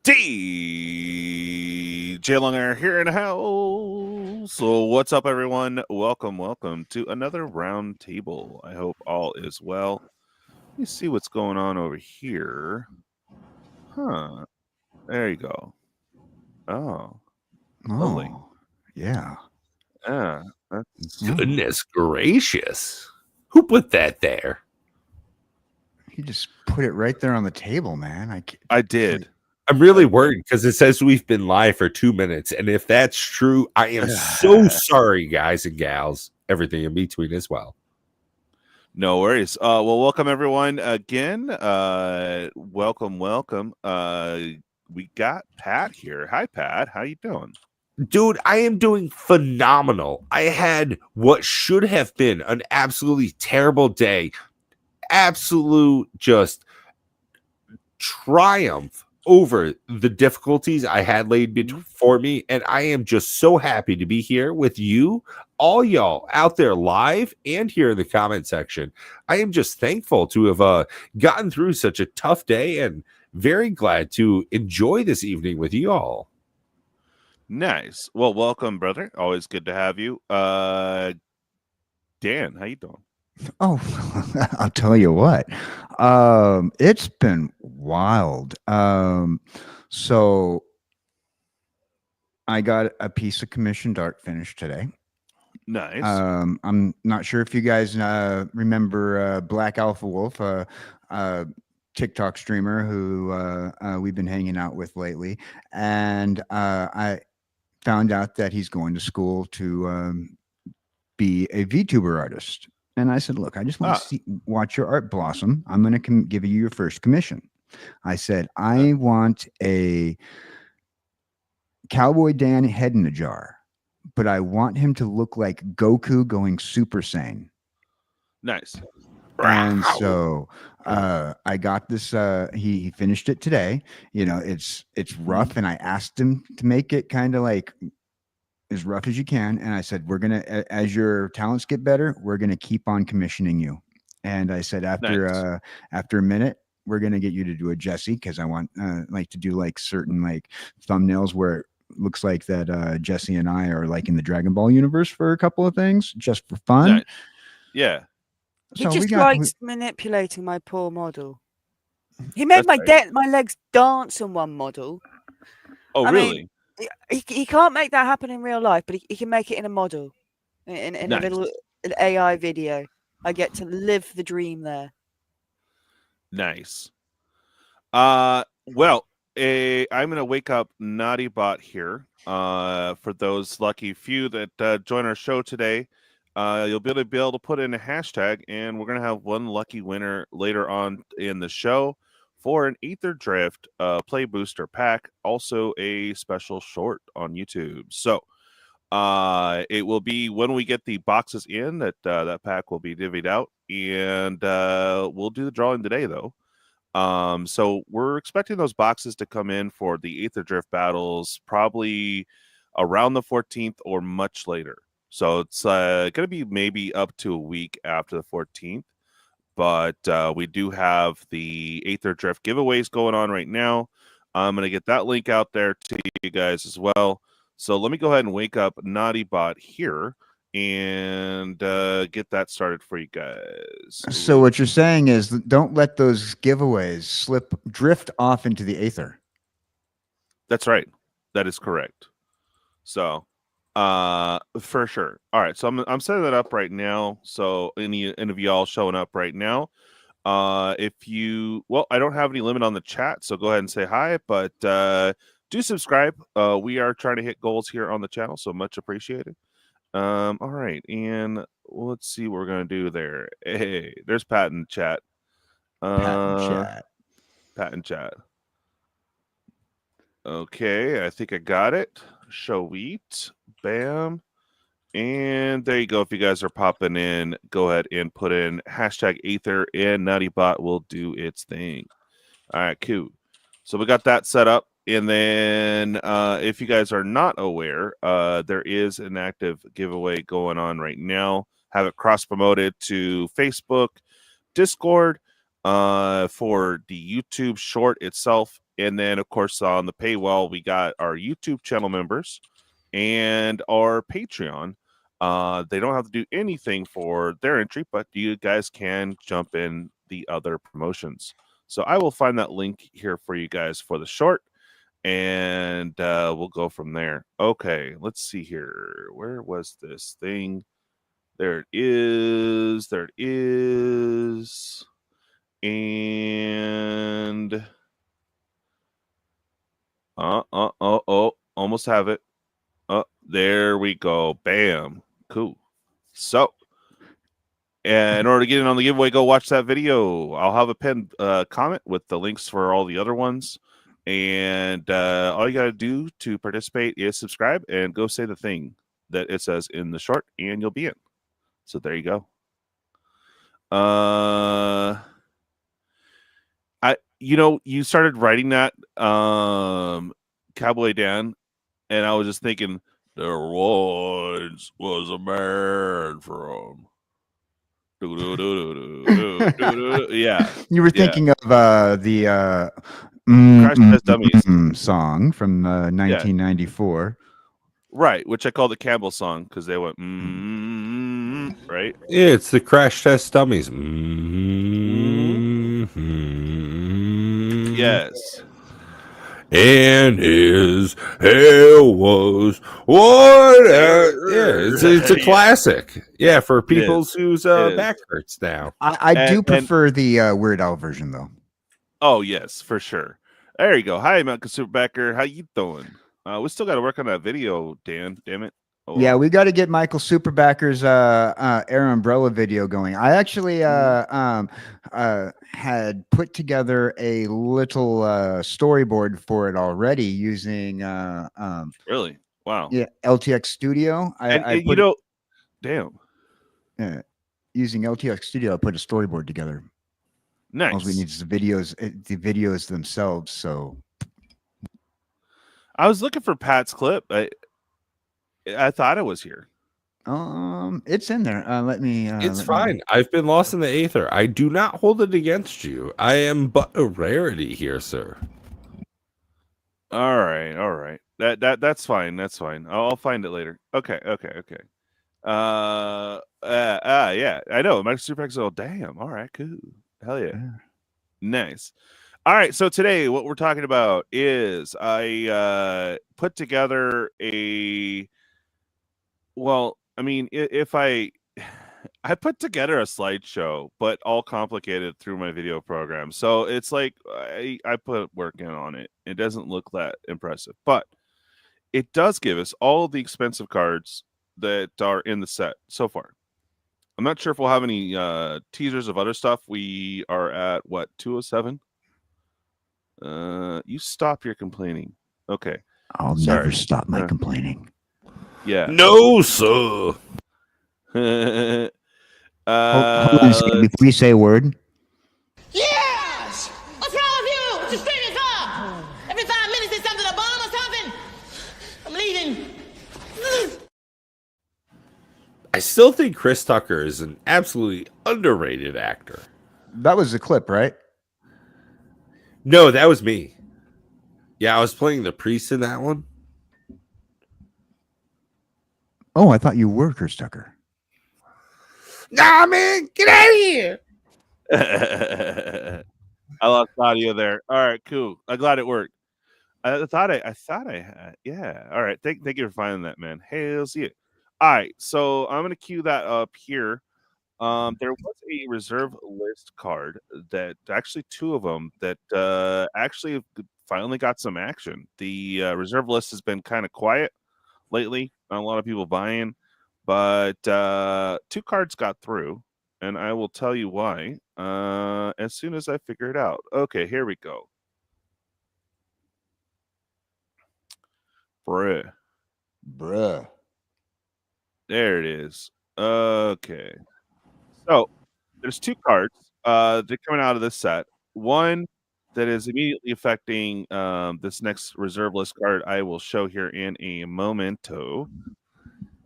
djlonghairorig here in the house. So what's up, everyone? Welcome to another round table. I hope all is well. Let me see what's going on over here. Huh. There you go. Oh. Lovely. Yeah. Goodness gracious. Who put that there? You just put it right there on the table, man. I did. I'm really worried because it says we've been live for 2 minutes. And if that's true, I am so sorry, guys and gals. Everything in between as well. No worries. Well, welcome everyone again. Welcome. We got Pat here. Hi, Pat. How you doing? Dude, I am doing phenomenal. I had what should have been an absolutely terrible day. Absolute just triumph over the difficulties I had laid before me. And I am just so happy to be here with you, all y'all out there live and here in the comment section. I am just thankful to have gotten through such a tough day and very glad to enjoy this evening with you all. Nice. Well, welcome, brother. Always good to have you. Dan, how you doing? Oh, I'll tell you what. It's been wild. So I got a piece of commissioned art finished today. Nice. I'm not sure if you guys remember Black Alpha Wolf, TikTok streamer who we've been hanging out with lately, and I found out that he's going to school to be a VTuber artist. And I said, look, I just want to watch your art blossom. I'm going to give you your first commission. I said, I want a Cowboy Dan head in a jar, but I want him to look like Goku going Super Saiyan. Nice. And so I got this. He finished it today. You know, it's rough, and I asked him to make it kind of like as rough as you can. And I said, we're gonna, as your talents get better, we're gonna keep on commissioning you. And I said, after a minute, we're gonna get you to do a Jesse, because I want like to do like certain like thumbnails where it looks like that Jesse and I are like in the Dragon Ball universe for a couple of things, just for fun. Nice. Yeah. He just likes manipulating my poor model. He made my legs dance on one model. Oh, really? He can't make that happen in real life, but he can make it in a model, in a little AI video. I get to live the dream there. Nice. Well, I'm going to wake up Naughty Bot here. For those lucky few that join our show today, you'll be able to put in a hashtag, and we're going to have one lucky winner later on in the show for an Aetherdrift play booster pack, also a special short on YouTube. So it will be when we get the boxes in that that pack will be divvied out, and we'll do the drawing today, though. So we're expecting those boxes to come in for the Aetherdrift battles probably around the 14th or much later. So it's going to be maybe up to a week after the 14th. But we do have the Aetherdrift giveaways going on right now. I'm going to get that link out there to you guys as well. So let me go ahead and wake up Naughty Bot here and get that started for you guys. So what you're saying is, don't let those giveaways drift off into the ether. That's right. That is correct. So for sure. All right, so I'm setting that up right now. So any of y'all showing up right now, if you, well, I don't have any limit on the chat, so go ahead and say hi, but do subscribe. We are trying to hit goals here on the channel, so much appreciated. All right, and let's see what we're gonna do there. Hey, there's Pat in chat. Pat in chat. Okay, I think I got it. Show wheat. Bam. And there you go. If you guys are popping in, go ahead and put in hashtag Aether, and NaughtyBot will do its thing. All right, cool. So we got that set up. And then if you guys are not aware, there is an active giveaway going on right now. Have it cross-promoted to Facebook, Discord, for the YouTube short itself. And then, of course, on the paywall, we got our YouTube channel members and our Patreon. They don't have to do anything for their entry, but you guys can jump in the other promotions. So I will find that link here for you guys for the short, and we'll go from there. Okay, let's see here. Where was this thing? There it is. There it is. And almost have it. There we go. Bam. Cool. So, in order to get in on the giveaway, go watch that video. I'll have a pinned comment with the links for all the other ones. And all you got to do to participate is subscribe and go say the thing that it says in the short, and you'll be in. So there you go. You started writing that Cowboy Dan, and I was just thinking, there once was a man from. Yeah. You were thinking of the Crash Test Dummies song from 1994. Right, which I called the Campbell song because they went, right? Yeah, it's the Crash Test Dummies. Yes. And his hair was what? It's a classic. Yeah, for people whose back hurts now. I do prefer the Weird Al version, though. Oh, yes, for sure. There you go. Hi, Malcolm Superbacker. How you doing? We still got to work on that video, Dan. Damn it. Oh, yeah, we got to get Michael Superbacker's Air Umbrella video going. I actually had put together a little storyboard for it already using really? Wow. Yeah, LTX Studio. Damn. Using LTX Studio, I put a storyboard together. Nice. All we need is the videos themselves. So I was looking for Pat's clip. I thought it was here. It's in there. Let me. It's fine. I've been lost in the aether. I do not hold it against you. I am but a rarity here, sir. All right. That's fine. That's fine. I'll find it later. Okay. Yeah, I know. Mike Superpixel. Damn. All right. Cool. Hell yeah. Nice. All right. So today, what we're talking about is I put together I put together a slideshow, but all complicated through my video program. So it's like I put work in on it. It doesn't look that impressive, but it does give us all the expensive cards that are in the set so far. I'm not sure if we'll have any teasers of other stuff. We are at what, 207? You stop your complaining. Okay. I'll never stop my complaining. Yeah. No, sir. Hold on a second before you say a word. Yes! What's wrong with you? What you screaming for? Every 5 minutes there's something, a bomb or something? I'm leaving. I still think Chris Tucker is an absolutely underrated actor. That was the clip, right? No, that was me. Yeah, I was playing the priest in that one. Oh, I thought you were Chris Tucker. Nah, man, get out of here. I lost audio there. All right, cool. I'm glad it worked. I thought I had. Yeah. All right. Thank you for finding that, man. Hey, I'll see you. All right. So I'm gonna cue that up here. There was a reserve list card that actually 2 of them that actually finally got some action. The reserve list has been kind of quiet lately. Not a lot of people buying, but 2 cards got through, and I will tell you why as soon as I figure it out. Okay, here we go. Bruh. There it is. Okay. So there's 2 cards that are coming out of this set. One that is immediately affecting this next reserve list card I will show here in a momento.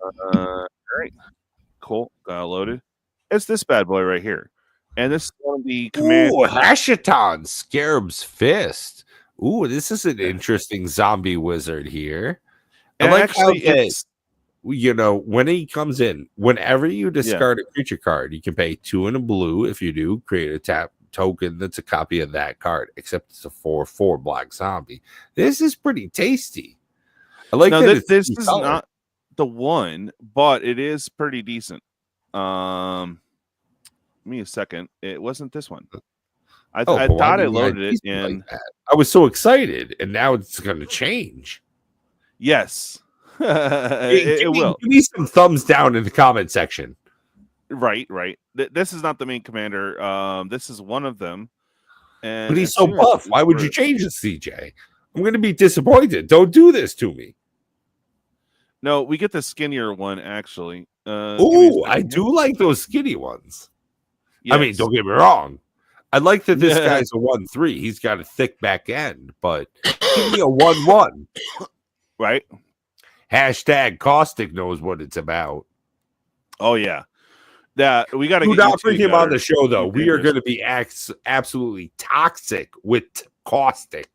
All right. Cool. Got it loaded. It's this bad boy right here. And this is one of the command. Ooh, Hashaton, Scarab's Fist. Ooh, this is an interesting zombie wizard here. I And like actually, how that, it's when he comes in, whenever you discard a creature card, you can pay 2 and a blue. If you do, create a tap token that's a copy of that card, except it's a 4/4 black zombie. This is pretty tasty. I like no, that it's this two is color. not the one, but it is pretty decent. Give me a second. It wasn't this one. I why thought I didn't loaded it tease me in. like that? I was so excited, and now it's going to change. Yes, Give it will. me some thumbs down in the comment section. Right. This is not the main commander. This is one of them. And But he's as so soon as buff. we Why would you first- change it, CJ? I'm going to be disappointed. Don't do this to me. No, we get the skinnier one actually. Give me a Ooh, second I here. do like those skinny ones. I mean, Yes. don't get me wrong. I like that this guy's a 1/3. He's got a thick back end, but give me a 1/1. Right. Hashtag Caustic knows what it's about. Oh yeah. That we got to Do get not bring YouTube him on better. the show, though. We are YouTubers. going to be absolutely toxic with Caustic.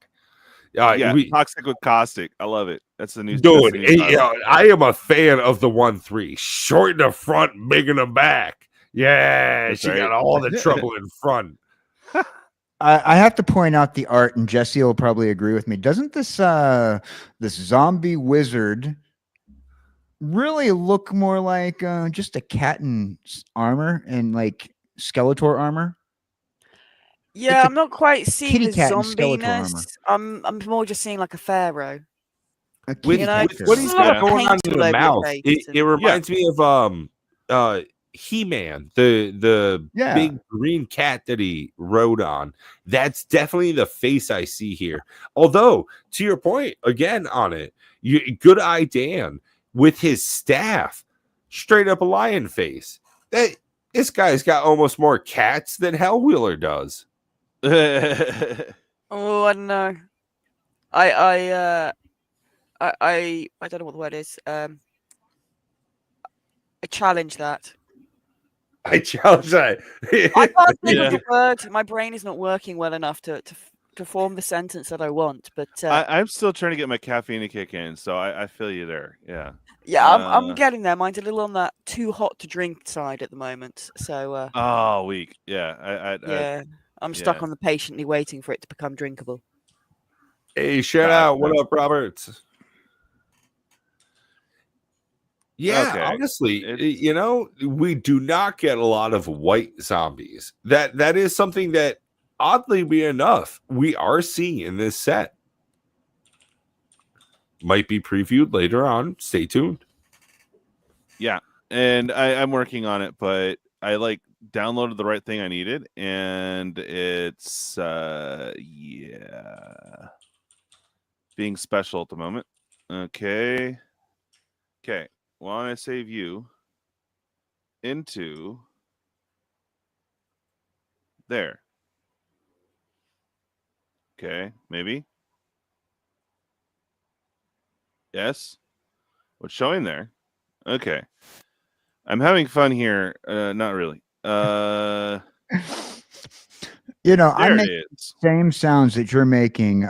Yeah, toxic with caustic. I love it. That's the new Dude, that's the new title. I am a fan of the 1/3. Short in the front, big in the back. Yeah, That's she right. got all the trouble in front. I have to point out the art, and Jesse will probably agree with me. Doesn't this this zombie wizard really look more like just a cat in armor and like Skeletor armor? Yeah, It's a I'm not quite seeing kitty the cat in Skeletor armor. zombiness. I'm more just seeing like a pharaoh. A With, kitty know, cat with what he's pharaoh. got Yeah. going on Paint in all the over mouth, face it and- reminds me of He-Man, the Yeah. big green cat that he rode on. That's definitely the face I see here. Although, to your point again on it, good eye Dan with his staff, straight up a lion face. This guy's got almost more cats than Hellwheeler does. Oh, I don't know. I don't know what the word is. I challenge that. I challenge that. I can't think Yeah. of the word. My brain is not working well enough to form the sentence that I want. But I'm still trying to get my caffeine to kick in, so I feel you there. Yeah. yeah, I'm getting there. Mine's a little on that too hot to drink side at the moment. So Oh, weak. Yeah. yeah, I'm stuck yeah. on the patiently waiting for it to become drinkable. Hey, shout Gotcha. out. What up, Robert? Yeah, Okay. honestly, It's- we do not get a lot of white zombies. That is something that, oddly enough, we are seeing in this set. Might be previewed later on. Stay tuned. Yeah. And I'm working on it, but I downloaded the right thing I needed, and it's being special at the moment. Okay. Want to save you into there. Okay, maybe. Yes. What's showing there? Okay. I'm having fun here. Not really. I There make it is. same sounds that you're making.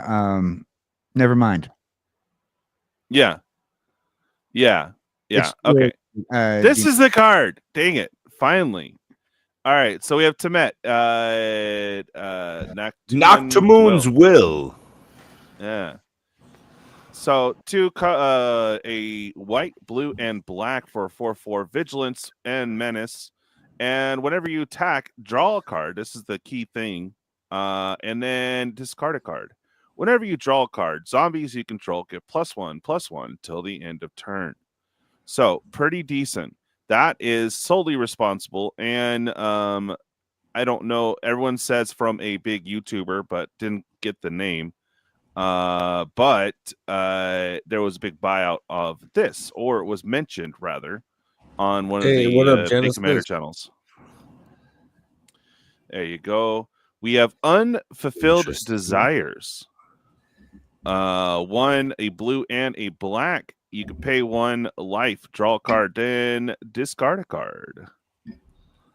Never mind. Yeah. It's Okay. This the- is the card. Dang it. Finally. All right. So we have Temet. Noctamoon's Will. Yeah. So a white, blue, and black for 4/4 vigilance and menace. And whenever you attack, draw a card. This is the key thing. And then discard a card. Whenever you draw a card, zombies you control get +1/+1 till the end of turn. So pretty decent. That is solely responsible. And I don't know. Everyone says from a big YouTuber, but didn't get the name. But there was a big buyout of this, or it was mentioned rather, on one of the what up, Big Genesis? Commander channels. There you go. We have unfulfilled Interesting. desires. One, a blue and a black. You can pay 1 life, draw a card, then discard a card.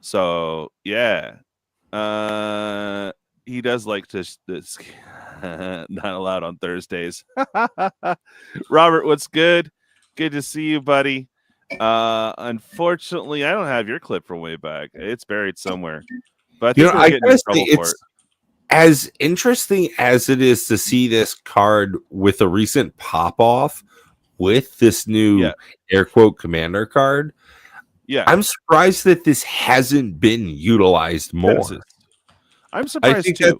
So yeah. he does like this not allowed on Thursdays. Robert, what's good? Good to see you, buddy. Unfortunately, I don't have your clip from way back. It's buried somewhere. But I think we're getting in trouble for it. As interesting as it is to see this card with a recent pop off with this new air quote commander card, I'm surprised that this hasn't been utilized more. I'm surprised too.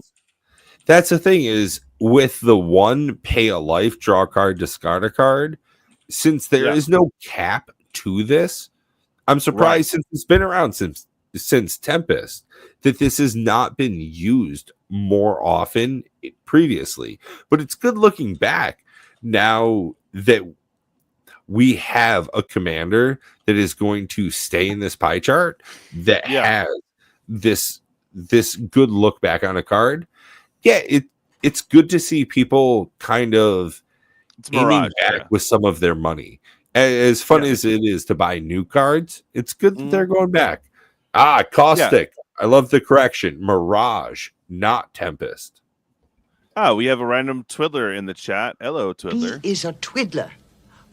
That's the thing is with the one pay a life, draw a card, discard a card, since there is no cap to this, I'm surprised since it's been around since Tempest that this has not been used more often previously. But it's good looking back now that we have a commander that is going to stay in this pie chart that has this good look back on a card. Yeah, it's good to see people kind of aiming back with some of their money. As fun as it is to buy new cards, it's good that they're going back. Caustic. I love the correction. Mirage, not Tempest. Oh, we have a random Twiddler in the chat. Hello, Twiddler. He is a twiddler,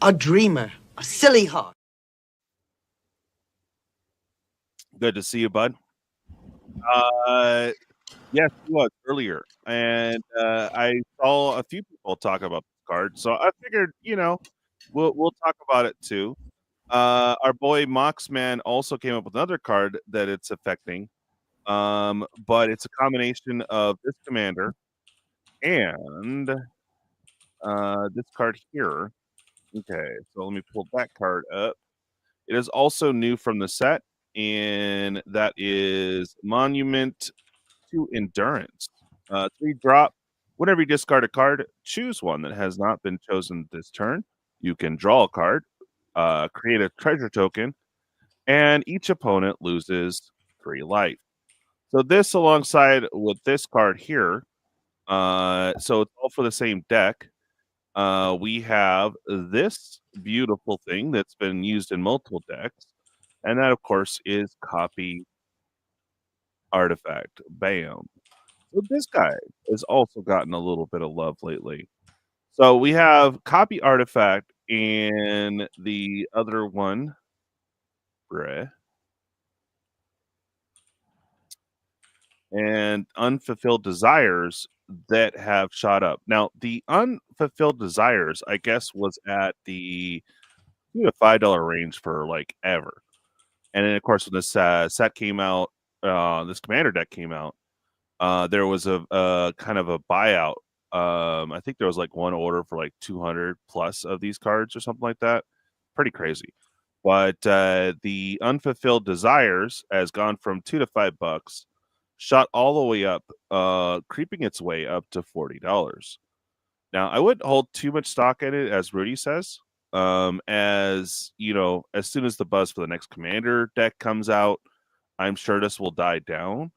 a dreamer, a silly heart. Good to see you, bud. Yes, he was earlier, and I saw a few people talk about this card, so I figured, we'll talk about it too. Our boy Moxman also came up with another card that it's affecting, but it's a combination of this commander and this card here. Okay, so let me pull that card up. It is also new from the set, and that is Monument to Endurance. 3-drop. Whenever you discard a card, choose one that has not been chosen this turn. You can draw a card, create a treasure token, and each opponent loses 3 life. So this alongside with this card here, so it's all for the same deck. We have this beautiful thing that's been used in multiple decks, and that, of course, is Copy Artifact. Bam. So this guy has also gotten a little bit of love lately. So we have Copy Artifact and the other one, and Unfulfilled Desires that have shot up. Now, the Unfulfilled Desires, I guess, was at the $2 to $5 range for like ever. And then, of course, when this set came out, this commander deck came out, there was a kind of a buyout. I think there was like one order for like 200 plus of these cards or something like that. Pretty crazy. But the Unfulfilled Desires has gone from $2 to $5, shot all the way up, creeping its way up to $40. Now, I wouldn't hold too much stock in it, as Rudy says. As soon as the buzz for the next commander deck comes out, I'm sure this will die down.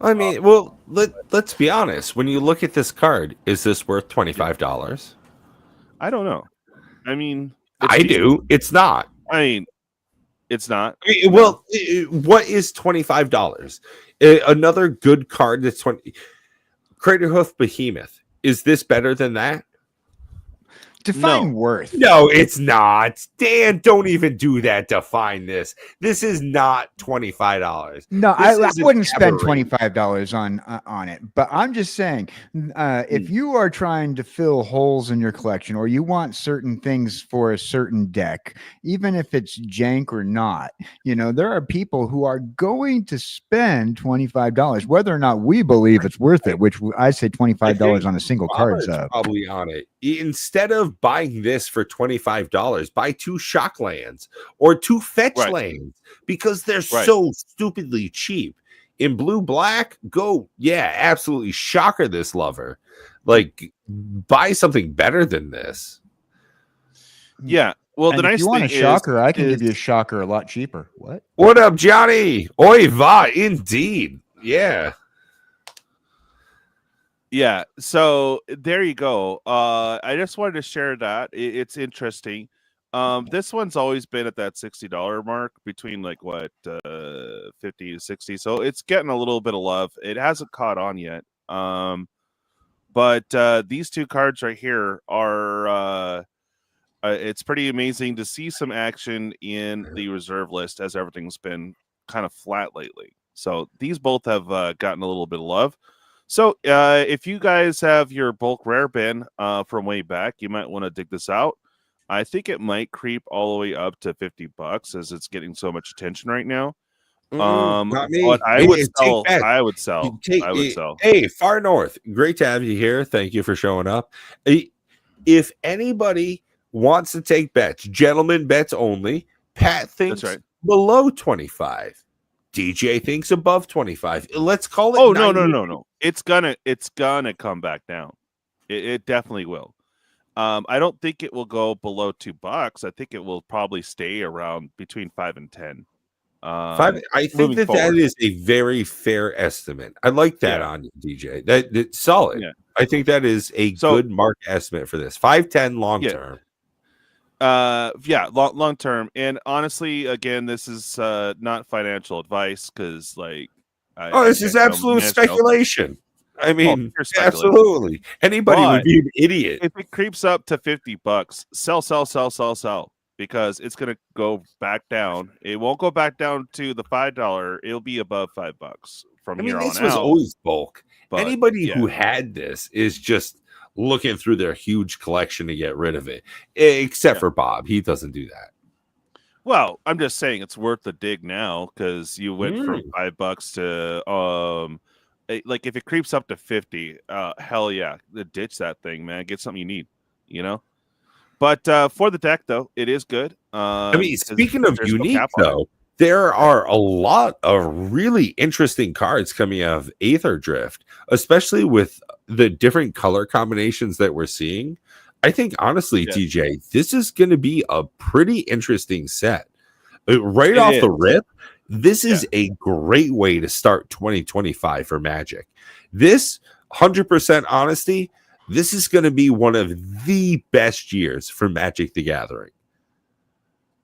I mean, let's be honest. When you look at this card, is this worth $25? I don't know. I mean, I do. It's not. I mean, it's not. Well, what is $25? Another good card that's 20. Craterhoof Behemoth. Is this better than that? Define worth. No, it's not. Dan, don't even do that. Define this. This is not $25. No, I wouldn't spend $25 on it. But I'm just saying, if you are trying to fill holes in your collection, or you want certain things for a certain deck, even if it's jank or not, there are people who are going to spend $25, whether or not we believe it's worth it. Which I say $25 on a single card sub. Probably on it. Instead of buying this for $25, buy 2 shock lands or 2 fetch lands, because they're so stupidly cheap. In blue black, absolutely shocker this lover. Like, buy something better than this. Yeah. Well, and the nice if you want a thing shocker, I can give you a shocker a lot cheaper. What up, Johnny? Oi va, indeed. Yeah. Yeah, so there you go. I just wanted to share that. It's interesting. This one's always been at that $60 mark, between like 50 to 60. So it's getting a little bit of love. It hasn't caught on yet. But these two cards right here are it's pretty amazing to see some action in the reserve list as everything's been kind of flat lately. So these both have gotten a little bit of love. So if you guys have your bulk rare bin from way back, you might want to dig this out. I think it might creep all the way up to $50 as it's getting so much attention right now. Not me. But I would sell. Take I would sell. I would sell. Hey, Far North, great to have you here. Thank you for showing up. If anybody wants to take bets, gentlemen bets only. Pat thinks below 25. DJ thinks above 25. Let's call it. Oh no. It's gonna come back down. It definitely will. I don't think it will go below $2. I think it will probably stay around between 5 and 10. I think that is a very fair estimate. I like that on you, DJ. That's solid. Yeah. I think that is a good mark estimate for this. 5-10 long term. Long term. And honestly, again, this is not financial advice because this is absolute speculation. I mean, absolutely. Anybody would be an idiot. If it creeps up to $50, sell. Because it's going to go back down. It won't go back down to the $5. It'll be above $5 from here on out. This was always bulk. Anybody who had this is just looking through their huge collection to get rid of it, except for Bob. He doesn't do that. Well, I'm just saying it's worth the dig now because you went from $5 to if it creeps up to 50, hell yeah, ditch that thing, man. Get something you need, you know. But for the deck, though, it is good. Speaking of unique, though, there are a lot of really interesting cards coming out of Aetherdrift, especially with the different color combinations that we're seeing. I think, honestly, TJ, this is going to be a pretty interesting set. Right off the rip, this is a great way to start 2025 for Magic. This, 100% honesty, this is going to be one of the best years for Magic the Gathering.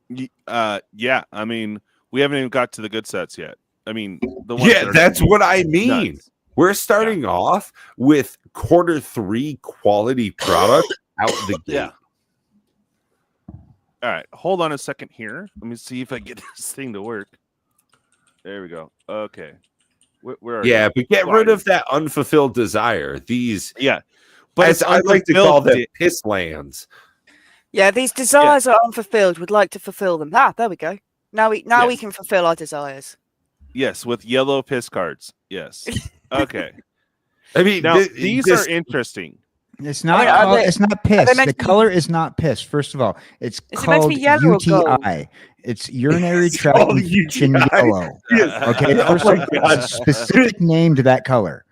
Yeah. I mean, we haven't even got to the good sets yet. I mean, that's what I mean. Nuts. We're starting off with Q3 quality product out the gate. Yeah. All right. Hold on a second here. Let me see if I get this thing to work. There we go. Okay. Where are you? But get rid of that unfulfilled desire. These, but as I like to call them, piss lands. Yeah, these desires are unfulfilled. We'd like to fulfill them. There we go. Now we can fulfill our desires. Yes, with yellow piss cards. Yes. Okay. I mean, now these are interesting. It's not. It's not piss. The color is not piss. First of all, it's called UTI. It's urinary tract infection yellow. Okay, first of all, it's a specific name to that color.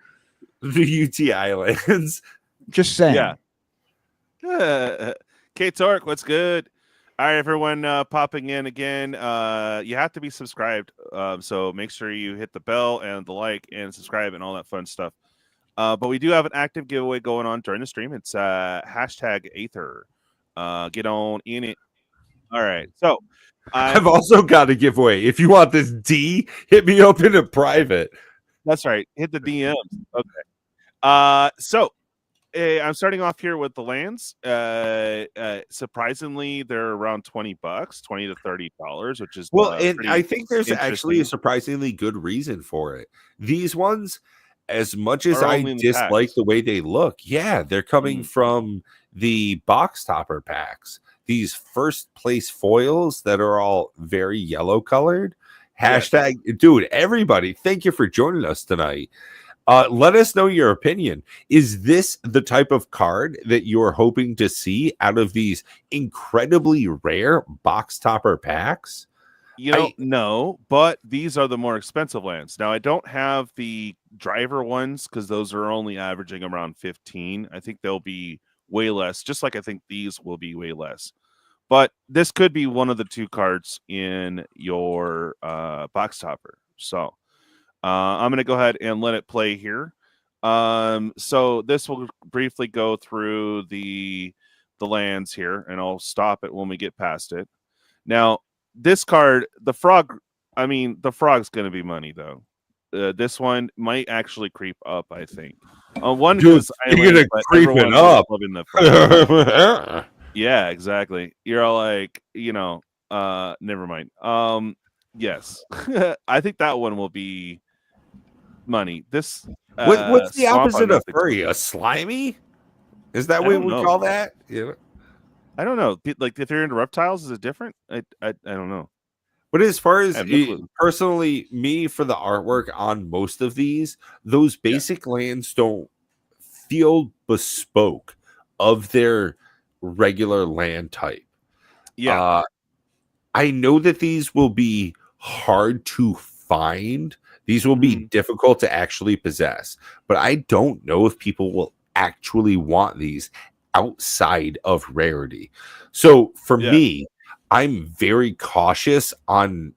The UTI lands. Just saying. Yeah. K-Torque, what's good? All right, everyone popping in again. You have to be subscribed. So make sure you hit the bell and the like and subscribe and all that fun stuff. But we do have an active giveaway going on during the stream. It's hashtag Aether. Get on in it. All right. So I've also got a giveaway. If you want this D, hit me up in a private. That's right. Hit the DMs. Okay. So I'm starting off here with the lands. Surprisingly, they're around $20, $20 to $30, which is and I think there's actually a surprisingly good reason for it. These ones, as much as I dislike the way they look, they're coming from the box topper packs. These first place foils that are all very yellow colored. Hashtag, dude, everybody, thank you for joining us tonight. Let us know your opinion. Is this the type of card that you're hoping to see out of these incredibly rare box topper packs? No, but these are the more expensive lands. Now, I don't have the driver ones because those are only averaging around 15. I think they'll be way less, just like I think these will be way less. But this could be one of the two cards in your box topper. So I'm going to go ahead and let it play here. So this will briefly go through the lands here, and I'll stop it when we get past it. Now, this card, the frog's going to be money, though. this one might actually creep up. I think. One Dude, because you're gonna creep it up. Yeah, exactly. You're all like, never mind. Yes, I think that one will be money. This What's the swamp, opposite I'm not of furry? A slimy? Is that I what don't we know. call that? Yeah. I don't know. Like if you're into reptiles, is it different? I don't know. But as far I as have no clue. personally, me for the artwork on most of these, those basic lands don't feel bespoke of their regular land type. Yeah, I know that these will be hard to find. These will be difficult to actually possess, but I don't know if people will actually want these outside of rarity. So for me, I'm very cautious on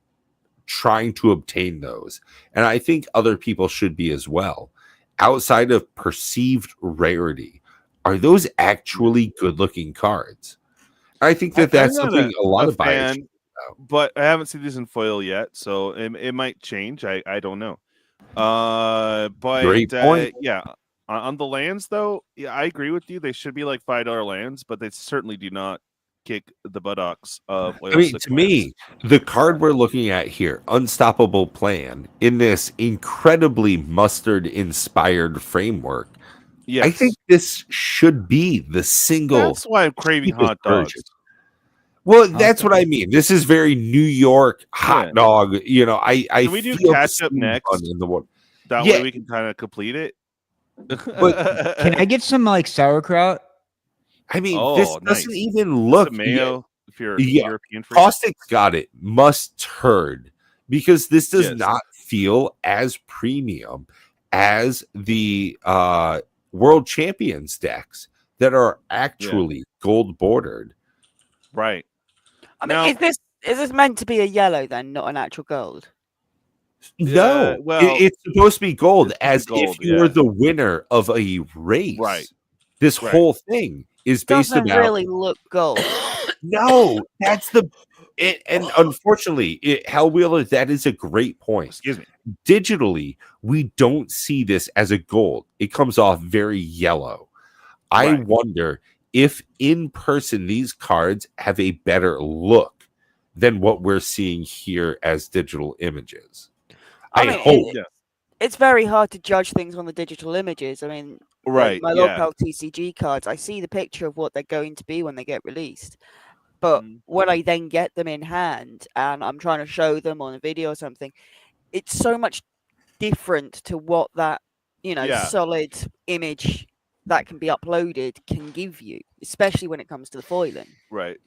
trying to obtain those. And I think other people should be as well. Outside of perceived rarity, are those actually good looking cards? I think that that's something a lot of buyers should know. But I haven't seen these in foil yet, so it might change. I don't know. But Great point. yeah. On the lands, though, yeah, I agree with you. They should be like $5 lands, but they certainly do not kick the buttocks of oil. I mean, to me, the card we're looking at here, Unstoppable Plan, in this incredibly mustard-inspired framework, I think this should be the single. That's why I'm craving hot dogs. Version. Well, that's what I mean. This is very New York hot dog. I Can we do catch up next? In the one. That way we can kind of complete it. But can I get some like sauerkraut? I mean, this doesn't even look mayo. If you're European, Caustic's got it. Must turd, because this does not feel as premium as the World Champions decks that are actually gold bordered. Right. I mean, is this meant to be a yellow then, not an actual gold? No, it's supposed to be gold, if you were the winner of a race. Right. This whole thing is based doesn't about really look gold. No, that's and unfortunately, Hellwheeler, that is a great point. Excuse me. Digitally, we don't see this as a gold. It comes off very yellow. I wonder if in person these cards have a better look than what we're seeing here as digital images. I hope. It's very hard to judge things on the digital images. I mean, my local TCG cards, I see the picture of what they're going to be when they get released. But when I then get them in hand and I'm trying to show them on a video or something, it's so much different to what that, solid image that can be uploaded can give you, especially when it comes to the foiling. Right.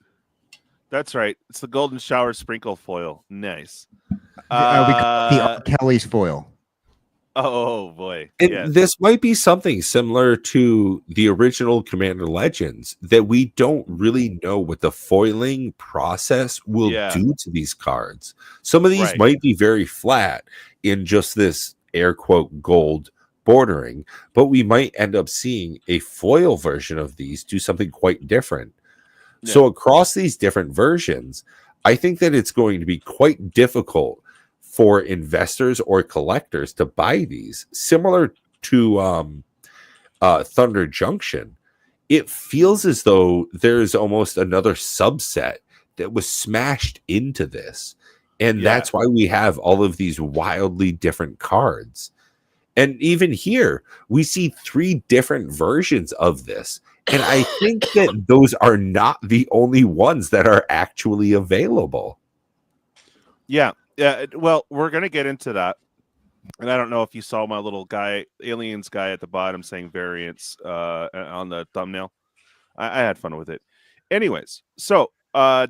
That's right. It's the golden shower sprinkle foil. Nice. We call the Kelly's foil. Oh boy. And this might be something similar to the original Commander Legends, that we don't really know what the foiling process will do to these cards. Some of these might be very flat in just this air quote gold bordering, but we might end up seeing a foil version of these do something quite different. So across these different versions, I think that it's going to be quite difficult for investors or collectors to buy these. Similar to Thunder Junction, it feels as though there's almost another subset that was smashed into this. And that's why we have all of these wildly different cards. And even here, we see 3 different versions of this. And I think that those are not the only ones that are actually available. Yeah. Yeah. Well, we're going to get into that. And I don't know if you saw my little guy, aliens guy at the bottom saying variants on the thumbnail. I had fun with it. Anyways, so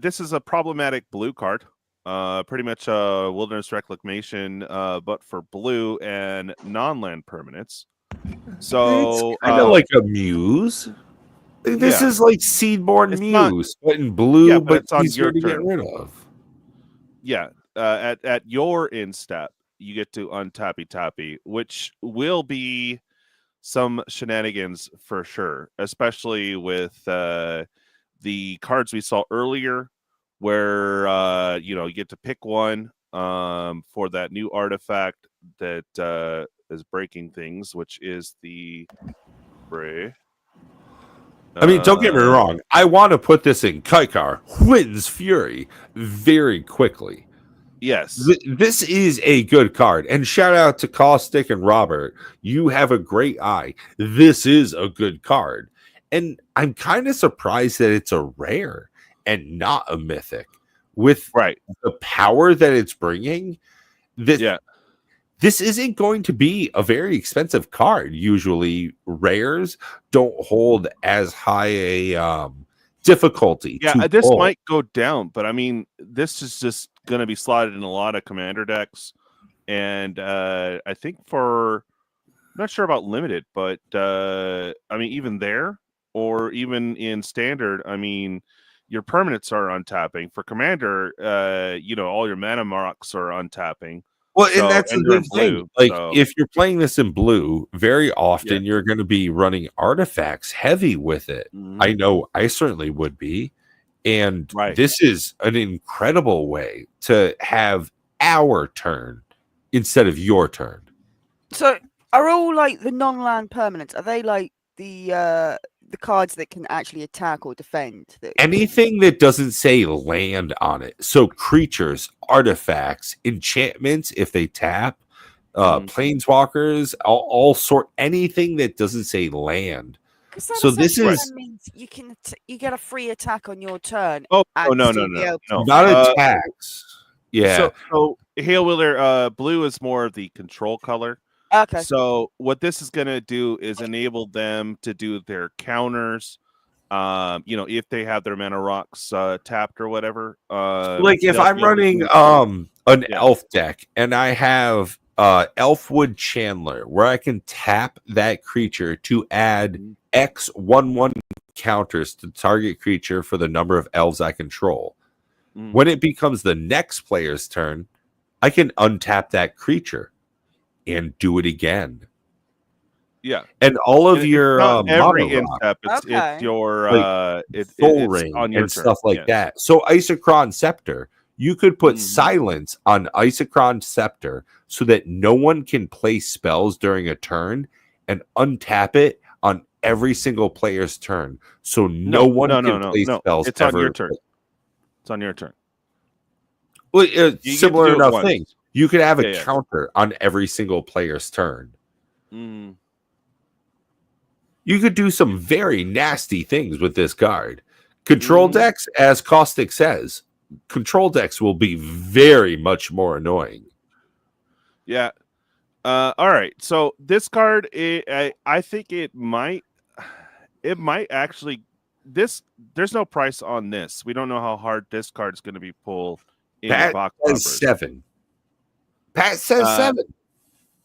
this is a problematic blue card. Pretty much a wilderness reclamation, but for blue and non-land permanents. So it's kind of like a Muse. This is like Seedborn Muse, but in blue, but it's on he's your to get turn. rid of. Yeah, at your in step, you get to untappy, which will be some shenanigans for sure, especially with the cards we saw earlier, where you get to pick one for that new artifact, that is breaking things, which is the Bray. I mean, don't get me wrong. I want to put this in Kaikar wins Fury very quickly. Yes. This is a good card. And shout out to Caustic and Robert. You have a great eye. This is a good card. And I'm kind of surprised that it's a rare and not a mythic. With the power that it's bringing, this isn't going to be a very expensive card. Usually rares don't hold as high a difficulty. Yeah, this might go down, but I mean, this is just going to be slotted in a lot of commander decks. And I think I'm not sure about limited, but I mean, even there or even in standard, I mean, your permanents are untapping. For commander, all your mana marks are untapping. Well, and that's the good thing. Like, if you're playing this in blue, very often you're going to be running artifacts heavy with it. Mm-hmm. I know I certainly would be. And this is an incredible way to have our turn instead of your turn. So, are all like the non-land permanents? Are they like the cards that can actually attack or defend? Anything that doesn't say land on it. So creatures, artifacts, enchantments, if they tap, planeswalkers, all sort, anything that doesn't say land. So this means you get a free attack on your turn. Oh no, not attacks. Yeah. So Hail Wheeler, blue is more of the control color. Okay. So what this is going to do is enable them to do their counters. If they have their mana rocks tapped or whatever. Like if I'm running an elf deck and I have Elfwood Chandler, where I can tap that creature to add X 1/1 counters to target creature for the number of elves I control. When it becomes the next player's turn, I can untap that creature and do it again. Yeah, and all of your every instep, it's your it's on your and turn. Stuff like that. So Isochron Scepter, you could put silence on Isochron Scepter so that no one can play spells during a turn, and untap it on every single player's turn, so no one can play spells. It's on your turn. It's on your turn. Well, similar enough thing. You could have a counter on every single player's turn. You could do some very nasty things with this card. Control decks, as Caustic says, control decks will be very much more annoying. Yeah. All right. So this card, I think it might actually. There's no price on this. We don't know how hard this card is going to be pulled. Pat says 7. Pat says 7.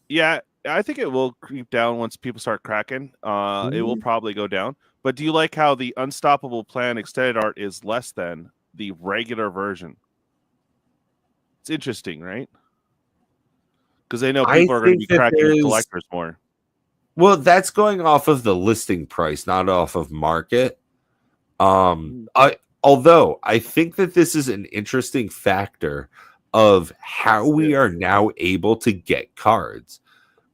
Yeah, I think it will creep down once people start cracking. It will probably go down. But do you like how the Unstoppable Plan extended art is less than the regular version? It's interesting, right? Because they know people are going to be cracking collectors more. Well, that's going off of the listing price, not off of market. Although I think that this is an interesting factor of how we are now able to get cards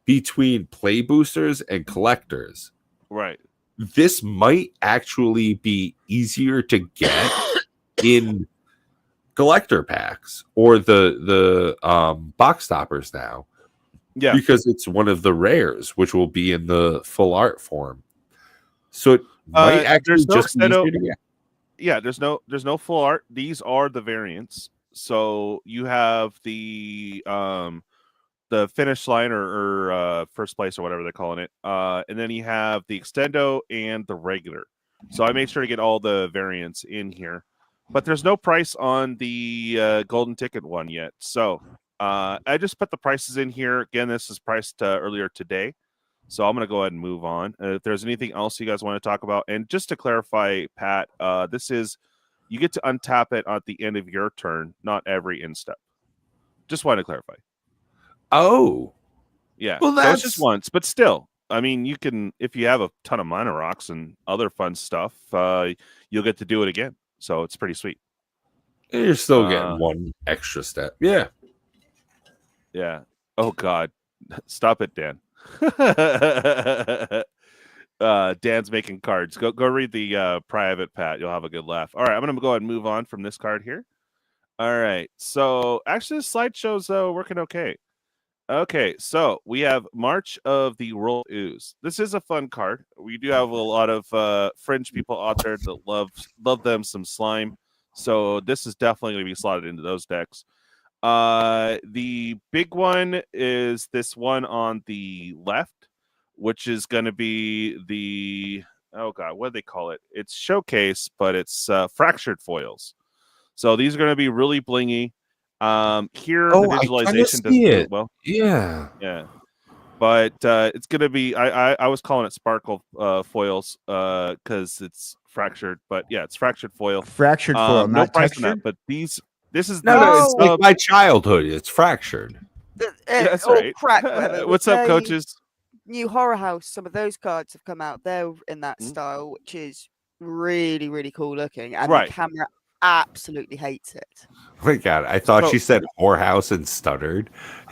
between play boosters and collectors. Right. This might actually be easier to get in collector packs or the box stoppers now. Yeah. Because it's one of the rares, which will be in the full art form. So it might actually just be easier to get. Yeah, there's no full art. These are the variants. So you have the finish line or first place or whatever they're calling it, and then you have the extendo and the regular. So I made sure to get all the variants in here, but there's no price on the golden ticket one yet. So I just put the prices in here. Again, this is priced earlier today. So I'm going to go ahead and move on. If there's anything else you guys want to talk about, and just to clarify, Pat, this is you get to untap it at the end of your turn, not every instep. Just want to clarify. Oh, yeah. Well, that's just once, but still, I mean, you can if you have a ton of mana rocks and other fun stuff, you'll get to do it again. So it's pretty sweet. You're still getting one extra step. Yeah. Yeah. Oh God, stop it, Dan. Dan's making cards. Go read the private, Pat. You'll have a good laugh. All right, I'm gonna go ahead and move on from this card here. All right, so actually, the slideshow's working okay. Okay, so we have March of the World Ooze. This is a fun card. We do have a lot of fringe people out there that love them some slime. So this is definitely going to be slotted into those decks. The big one is this one on the left, which is going to be the what do they call it? It's Showcase, but it's fractured foils. So these are going to be really blingy. Here the visualization doesn't do it well. Yeah. But it's gonna be I was calling it sparkle foils because it's fractured, but yeah, it's fractured foil. Fractured foil, no not price textured. on that, but this is No, it's like my childhood. It's fractured. That's right. What's up, coaches? New Horror House. Some of those cards have come out. They're in that style, which is really, really cool looking, and the camera absolutely hates it. Oh my God, I thought she said whorehouse and stuttered.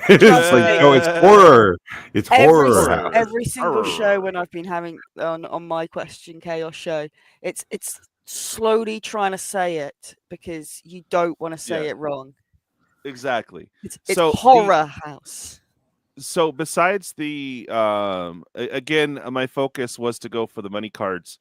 It's like, no, it's horror. It's horror. Every single show when I've been having on my Question Chaos show, it's slowly trying to say it because you don't want to say it wrong. Exactly. It's Horror House. So besides the again, my focus was to go for the money cards.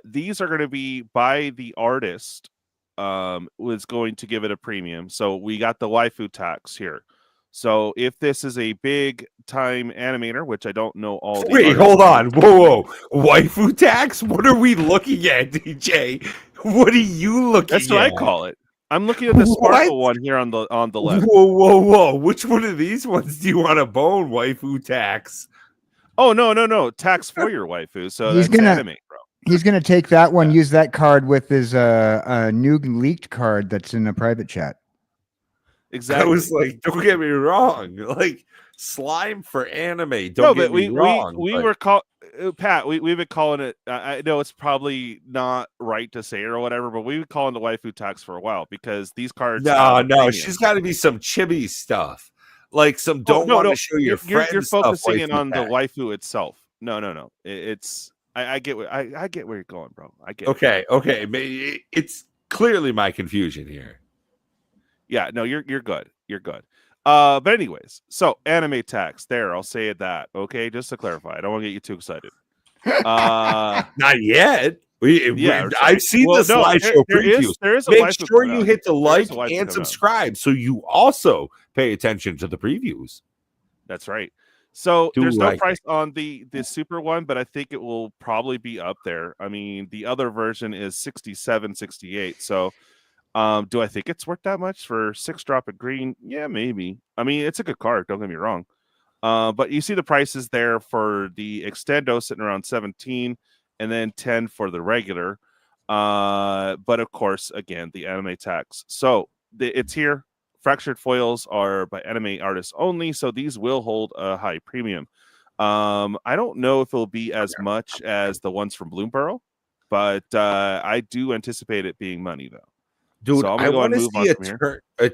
These are going to be by the artist. Was going to give it a premium. So we got the waifu tax here. So if this is a big time animator, which I don't know all. Wait, hold on. Whoa. Waifu tax? What are we looking at, DJ? What are you looking at? That's what I call it. I'm looking at the sparkle one here on the left. Whoa. Which one of these ones do you want to bone, waifu tax? Oh, no. Tax for your waifu. So He's that's gonna animate, bro. He's going to take that one, use that card with his new leaked card that's in a private chat. Exactly. I was like, don't get me wrong. Like, slime for anime. Don't get me wrong. We were called Pat. We've been calling it. I know it's probably not right to say it or whatever, but we've been calling the waifu tax for a while because these cards. No, she's got to be some chibi stuff, like some don't want to show your friends. You're focusing in on the waifu itself. No. It's. I get where you're going, bro. I get. Okay. It's clearly my confusion here. Yeah, no, you're good. You're good. But anyways, so anime tax. There, I'll say that. Okay, just to clarify, I don't want to get you too excited. Not yet. I've seen the slideshow previews. There is a Make sure you hit the like and subscribe so you also pay attention to the previews. That's right. So there's no price on the super one, but I think it will probably be up there. I mean, the other version is 67, 68. So do I think it's worth that much for 6-drop at green? Yeah, maybe. I mean, it's a good card, don't get me wrong. But you see the prices there for the extendo sitting around 17 and then 10 for the regular. But of course, again, the anime tax. So it's here. Fractured foils are by anime artists only, so these will hold a high premium. I don't know if it'll be as much as the ones from Bloomburrow, but I do anticipate it being money, though. Dude, so I want to see a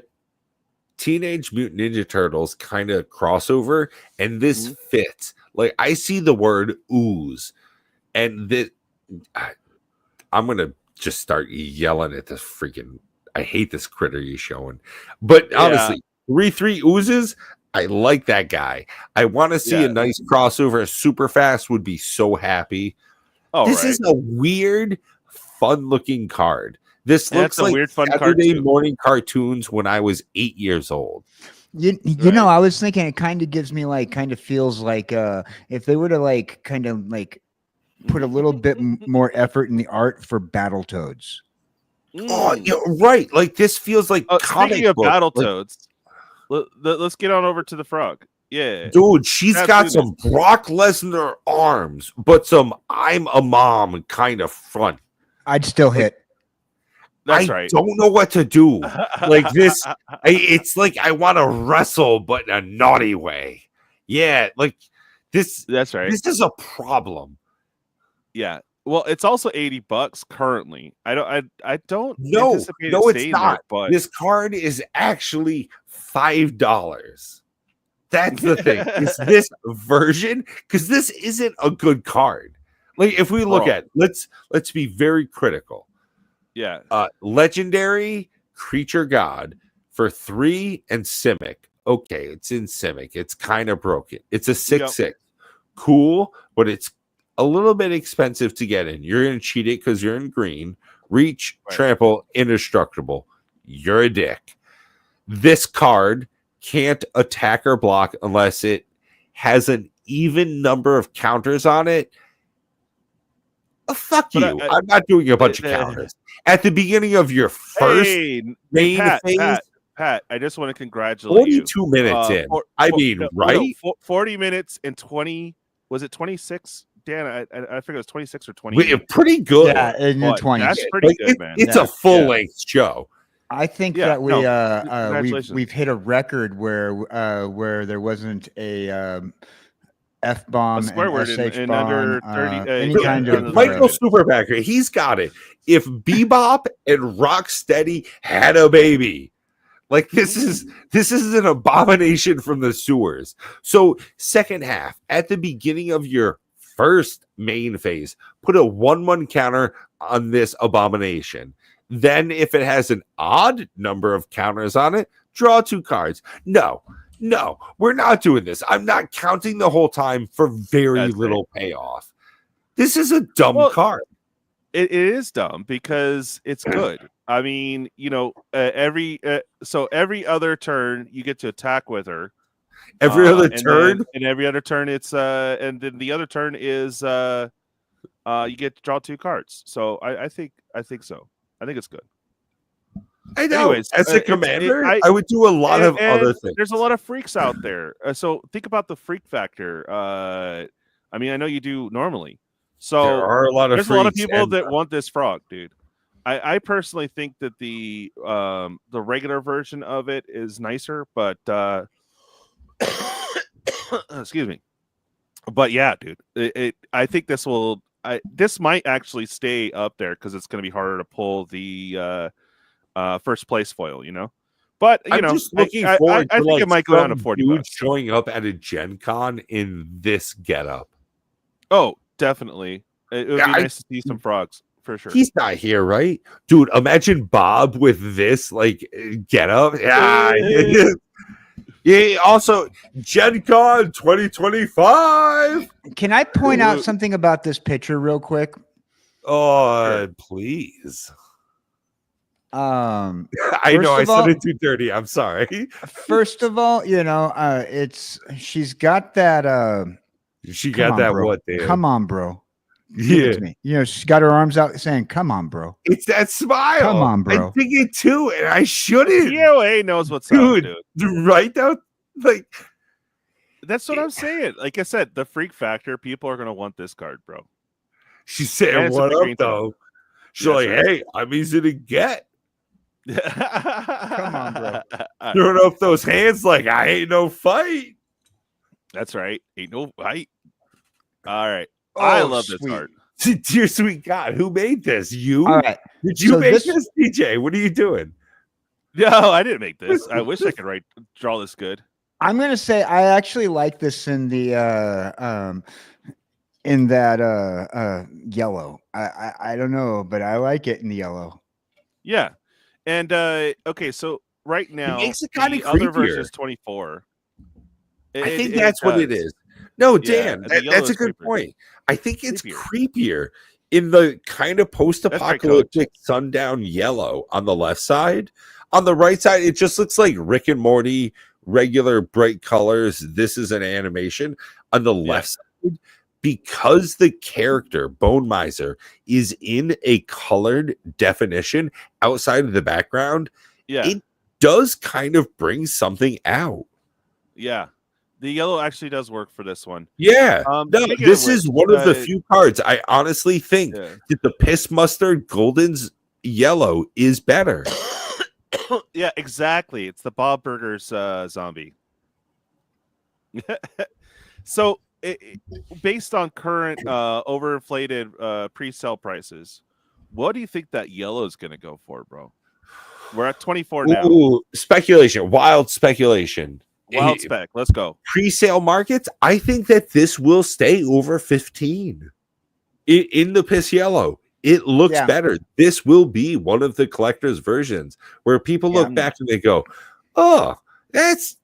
Teenage Mutant Ninja Turtles kind of crossover, and this fits. Like, I see the word ooze, and I'm going to just start yelling at this freaking... I hate this critter you're showing. But honestly, 3/3 oozes, I like that guy. I want to see a nice crossover. Super Fast would be so happy. This is a weird, fun-looking card. This looks like weird, fun Saturday morning cartoons when I was 8 years old. You know, I was thinking it kind of gives me feels like if they were to put a little bit more effort in the art for Battletoads. Oh, you're right. Like, this feels like speaking of Battletoads, let's get on over to the frog. Yeah, dude, she's got some Brock Lesnar arms, but some I'm a mom kind of front. I'd still hit. That's right. I don't know what to do. Like this, it's like I want to wrestle, but in a naughty way. Yeah, like this. That's right. This is a problem. Yeah. Well, it's also $80 currently. I don't. No, it's not. There, but this card is actually $5. That's the thing. Is this version? Because this isn't a good card. Like if we look at, let's be very critical. Yeah. Legendary creature god for 3 and Simic. Okay, it's in Simic. It's kind of broken. It's a 6/6. Cool, but it's a little bit expensive to get in. You're going to cheat it because you're in green. Reach, trample, indestructible. You're a dick. This card can't attack or block unless it has an even number of counters on it. Fuck you. I'm not doing a bunch of counters. At the beginning of your first main phase. Pat, I just want to congratulate you. 42 minutes in. Right? 40 minutes and 20. Was it 26? Dan, I figured it was 26 or 20. Pretty good. Yeah, in the 20s. That's pretty good, man. It's a full-length show. I think that we've hit a record where there wasn't a F-bomb, swear word in under 30. Any kind of Michael Superbacker, he's got it. If Bebop and Rocksteady had a baby, like this is an abomination from the sewers. So second half, at the beginning of your first main phase, put a 1/1 counter on this abomination. Then if it has an odd number of counters on it, draw 2 cards. No, we're not doing this. I'm not counting the whole time for very little payoff. This is a dumb card. It is dumb because it's good. I mean, every other turn you get to attack with her. Every other turn, and every other turn it's and then the other turn is you get to draw 2 cards. So I think so. I think it's good. I know. Anyways, as a commander, I would do a lot of other things. There's a lot of freaks out there. So think about the freak factor. I mean, I know you do normally. So there are a lot of there's a lot of people that want this frog, dude. I personally think that the regular version of it is nicer, but excuse me. But yeah, dude, I think this will. This might actually stay up there because it's going to be harder to pull the first place foil, But I'm just looking forward I think it might go down to 40 dude bucks. Showing up at a Gen Con in this getup. Oh, definitely. It would be nice to see some frogs for sure. He's not here, right, dude? Imagine Bob with this getup. Yeah. Yeah, also Gen Con 2025. Can I point out something about this picture real quick? Oh, please. I know I said it too dirty. I'm sorry. First of all, she's got that she got that bro. what there? Come on, bro. Yeah. She's got her arms out saying, "Come on, bro." It's that smile. Come on, bro. I think it too, and I shouldn't. DOA knows what's up, dude. Right now, that's what I'm saying. Like I said, the freak factor, people are gonna want this card, bro. She's saying, "What up, though?" She's "Hey, I'm easy to get." Come on, bro. Throwing up those hands like I ain't no fight. That's right. Ain't no fight. All right. I love this art. Dear sweet God, who made this? You? All right. Did you make this, DJ? What are you doing? No, I didn't make this. I wish I could draw this good. I'm gonna say I actually like this in the yellow. I don't know, but I like it in the yellow. Yeah. And okay, so right now it makes it kind of other version is 24. I think that's what it is. No, Dan, that's a good point. I think it's creepier in the kind of post-apocalyptic sundown yellow on the left side. On the right side, it just looks like Rick and Morty, regular bright colors. This is an animation. On the left side, because the character, Bone Miser, is in a colored definition outside of the background, it does kind of bring something out. Yeah. The yellow actually does work for this one. Yeah. No, this is one of the few cards I honestly think that the Piss Mustard Golden's yellow is better. Yeah, exactly. It's the Bob Burgers zombie. So, based on current overinflated pre-sale prices, what do you think that yellow is going to go for, bro? We're at 24 now. Ooh, speculation. Wild speculation. Wild spec. Let's go. Pre-sale markets, I think that this will stay over 15. In the piss yellow, it looks better. This will be one of the collector's versions where people look back and they go, oh, that's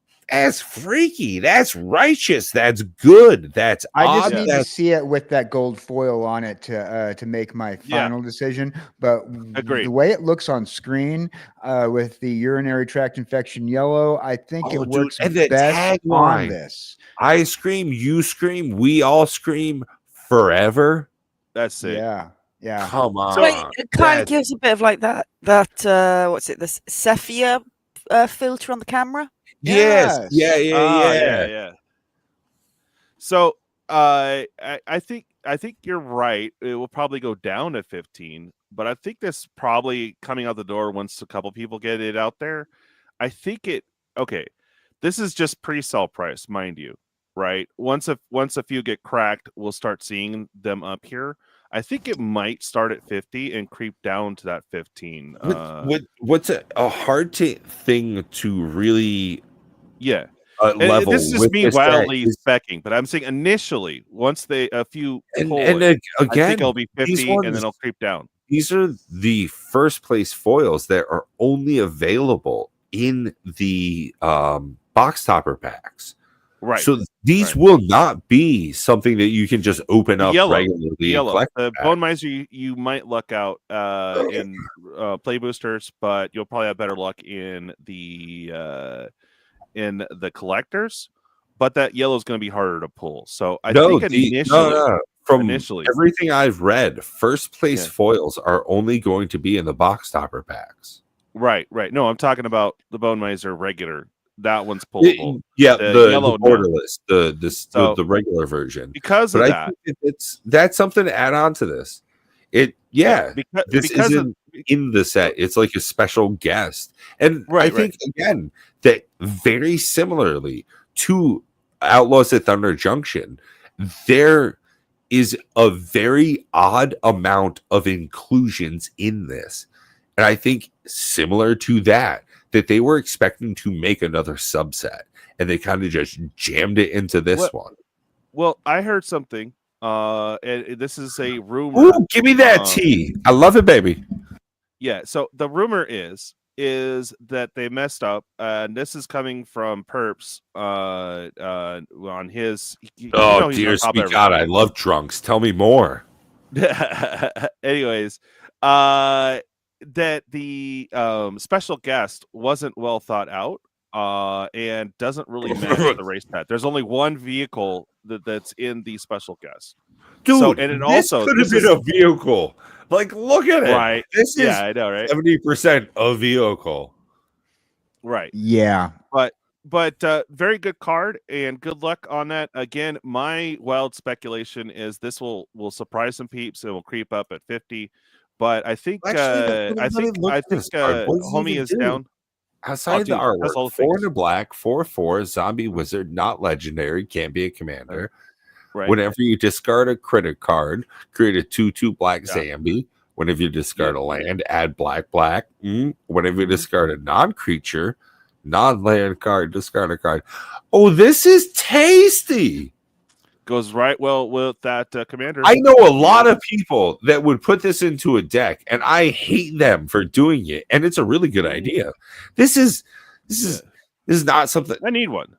freaky. That's righteous. That's good. That's I odd. just need to see it with that gold foil on it to make my final decision. But the way it looks on screen with the urinary tract infection yellow, I think it works best on this. I scream, you scream, we all scream forever. That's it. Yeah. Come on. So it kind of gives a bit of like that what's it, this sepia filter on the camera. Yes. Yeah. So I think you're right. It will probably go down to 15, but I think this probably coming out the door once a couple people get it out there. I think this is just pre-sale price, mind you, right? Once a few get cracked, we'll start seeing them up here. I think it might start at 50 and creep down to that 15. What's a hard thing to really level? This is me wildly specking, but I'm saying initially, once a few pull again, I think it'll be 50 and then it'll creep down. These are the first place foils that are only available in the box topper packs. Right. So these will not be something that you can just open up regularly. The Bone Miser, you might luck out in play boosters, but you'll probably have better luck in the collectors. But that yellow is going to be harder to pull. So I think initially, everything I've read, first place foils are only going to be in the box topper packs. Right. No, I'm talking about the Bone Miser regular. That one's pullable. The yellow borderless, the regular version. Because of that, that's something to add on to this. This isn't in the set. It's like a special guest, and I think again that very similarly to Outlaws at Thunder Junction, there is a very odd amount of inclusions in this, and I think similar to that they were expecting to make another subset and they kind of just jammed it into this one. Well, I heard something. And this is a rumor. Ooh, give me that tea. I love it, baby. Yeah. So the rumor is that they messed up, and this is coming from Perps on his. Dear sweet God, I love drunks. Tell me more. Anyways, that the special guest wasn't well thought out and doesn't really match the race path. There's only one vehicle that's in the special guest. Dude, this could have been a vehicle. Like, look at it. Right. This is I know, right? 70% a vehicle. Right. Yeah. But very good card and good luck on that. Again, my wild speculation is this will surprise some peeps. It will creep up at 50. But I think homie is down. Outside the artwork, 4 in a black, 4/4 zombie wizard, not legendary, can't be a commander. Right. Whenever you discard a critic card, create a 2/2 black zombie. Whenever you discard a land, add black. Whenever you discard a non-creature, non-land card, discard a card. Oh, this is tasty. Goes right well with that commander. I know a lot of people that would put this into a deck, and I hate them for doing it. And it's a really good idea. This is not something. I need one.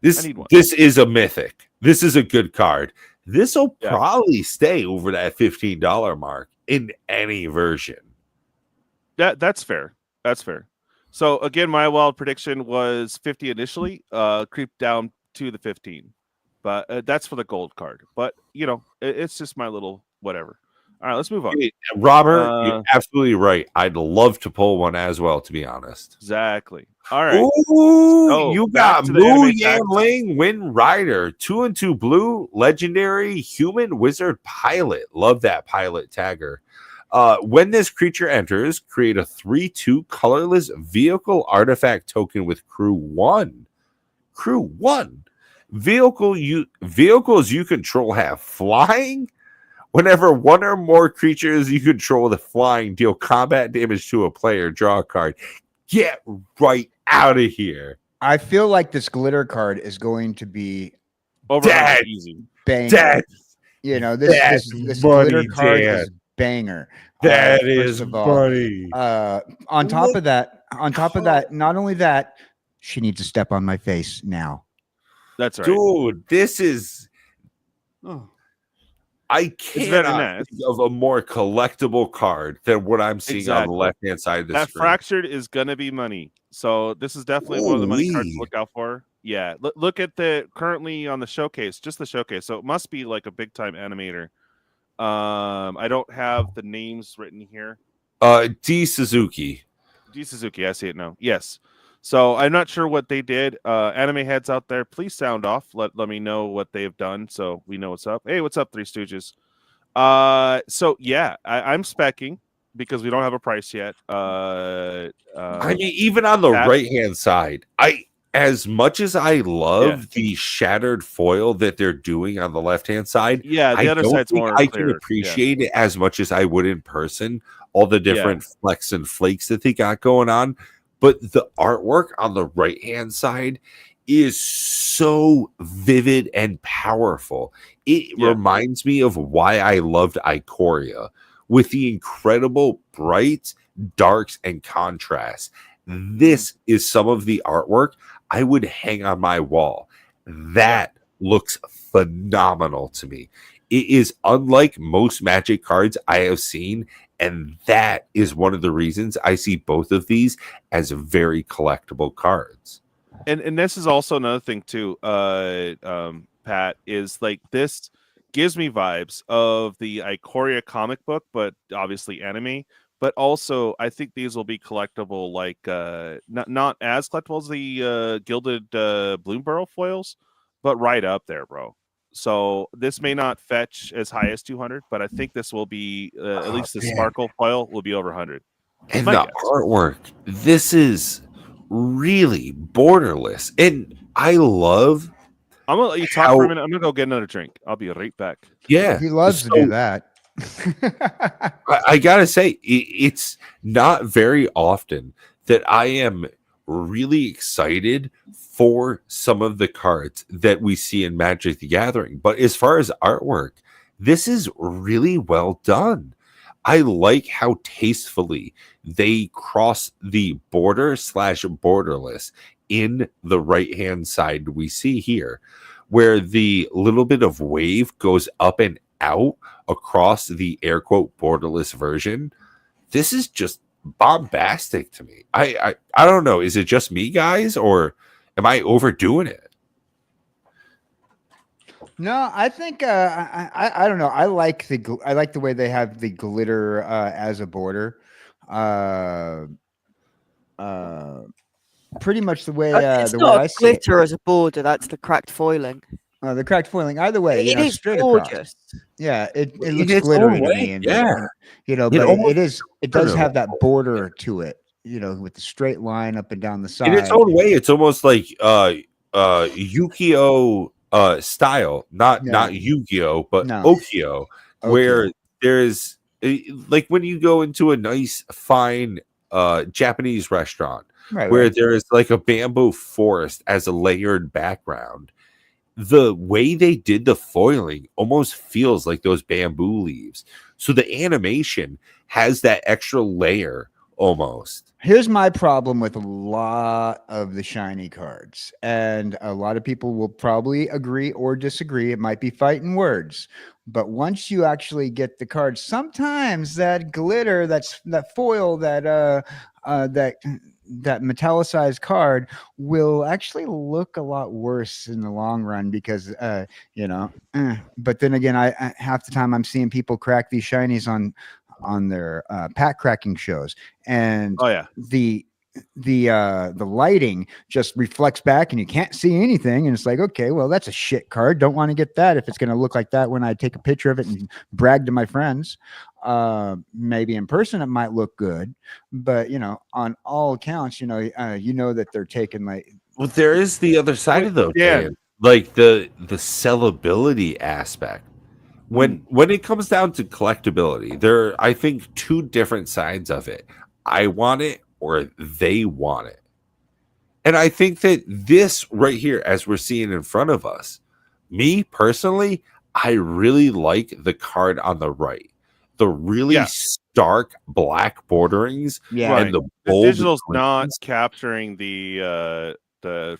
This is a mythic. This is a good card. This will probably stay over that $15 mark in any version. That's fair. That's fair. So again, my wild prediction was 50 initially, creep down to the 15. But that's for the gold card. But, it's just my little whatever. All right, let's move on. Robert, you're absolutely right. I'd love to pull one as well, to be honest. Exactly. All right. Ooh, you got Mu Yan Ling, Wind Rider, 2/2 blue, legendary human wizard pilot. Love that pilot tagger. When this creature enters, create a 3/2 colorless vehicle artifact token with crew 1. Crew 1. Vehicles you control have flying. Whenever one or more creatures you control with flying deal combat damage to a player, draw a card. Get right out of here. I feel like this glitter card is going to be over Dad. easy. banger. Dad, You know, this glitter money, card Dad. is banger. That First is of all, money. on top of that, not only that, she needs to step on my face now. That's right. Dude, this is. I It's very cannot nice. think of a more collectible card than what I'm seeing on the Exactly. left-hand side of the That screen. fractured is gonna be money. So this is definitely one of the money cards to Ooh-wee. look out for. Yeah, look at the currently on the showcase, just the showcase. So it must be like a big time animator. I don't have the names written here. D Suzuki. D Suzuki, I see it now. Yes. So I'm not sure what they did. Anime heads out there, please sound off. Let me know what they've done so we know what's up. Hey, what's up, Three Stooges? So yeah, I'm specking because we don't have a price yet. I mean, even on the right-hand side, as much as I love the shattered foil that they're doing on the left-hand side, the other side's more I clear. can appreciate it as much as I would in person, all the different flecks and flakes that they got going on. But the artwork on the right-hand side is so vivid and powerful. It reminds me of why I loved Ikoria, with the incredible brights, darks, and contrasts. This is some of the artwork I would hang on my wall. That looks phenomenal to me. It is unlike most Magic cards I have seen, and that is one of the reasons I see both of these as very collectible cards. And this is also another thing too, Pat, is like this gives me vibes of the Ikoria comic book, but obviously anime. But also, I think these will be collectible, like not as collectible as the gilded Bloomborough foils, but right up there, bro. So this may not fetch as high as 200, but I think this will be at least the sparkle foil will be over 100. And the artwork, this is really borderless, and I love. I'm gonna let you talk for a minute. I'm gonna go get another drink. I'll be right back. Yeah, he loves to do that. I gotta say, it's not very often that I am really excited for some of the cards that we see in Magic the Gathering. But as far as artwork, this is really well done. I like how tastefully they cross the border/borderless in the right-hand side we see here, where the little bit of wave goes up and out across the air quote borderless version. This is just bombastic to me. I don't know. Is it just me, guys, or am I overdoing it? No, I think I don't know. I like the way they have the glitter as a border. Pretty much the way it's the not way I a see it. glitter as a border. That's the cracked foiling. The cracked foiling. Either way, It is straight gorgeous. across. Yeah, it In looks its glittery own to way, me, and yeah. but it does know. have that border to it. With the straight line up and down the side. In its own way, it's almost like Yu-Gi-Oh style, not Yu-Gi-Oh, but Okio, where there's like when you go into a nice fine Japanese restaurant, where there is like a bamboo forest as a layered background. The way they did the foiling almost feels like those bamboo leaves. So the animation has that extra layer almost. Here's my problem with a lot of the shiny cards, and a lot of people will probably agree or disagree. It might be fighting words, but once you actually get the cards, sometimes that glitter, that foil, that metallicized card will actually look a lot worse in the long run because but then again, I half the time I'm seeing people crack these shinies on their pack cracking shows, and the lighting just reflects back and you can't see anything, and it's like, okay, well, that's a shit card. Don't want to get that if it's going to look like that when I take a picture of it and brag to my friends. Maybe in person it might look good, but on all accounts, that they're taking like. Well, there is the other side of those, like the sellability aspect. When it comes down to collectability, there are, I think, two different sides of it. I want it or they want it. And I think that this right here, as we're seeing in front of us, me personally, I really like the card on the right. The really stark black borderings and the bold. The digital's not capturing the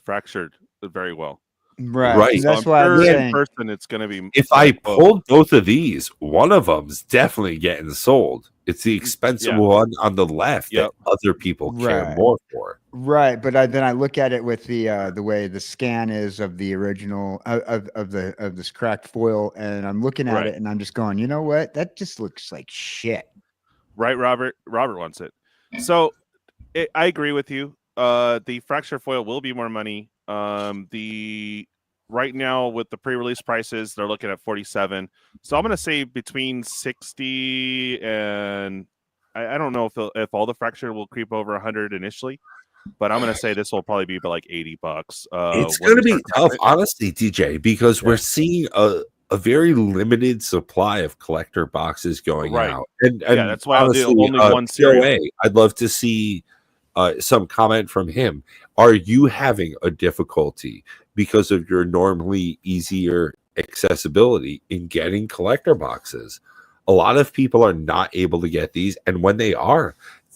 fractured very well. Right. So that's I'm why sure I'm in saying. person it's going to be. If I pulled both of these, one of them's definitely getting sold. It's the expensive one on the left that other people care more for. Right, but then I look at it with the way the scan is of the original of this cracked foil, and I'm looking at it and I'm just going, you know what? That just looks like shit. Right, Robert. Robert wants it. So I agree with you. The fracture foil will be more money. The right now with the pre-release prices, they're looking at 47. So I'm going to say between 60 and I don't know if all the fracture will creep over 100 initially, but I'm going to say this will probably be like $80. It's going to be tough, honestly, DJ, because we're seeing a very limited supply of collector boxes going out. And that's why honestly, I'll do only one series. I'd love to see some comment from him. Are you having a difficulty because of your normally easier accessibility in getting collector boxes? A lot of people are not able to get these, and when they are,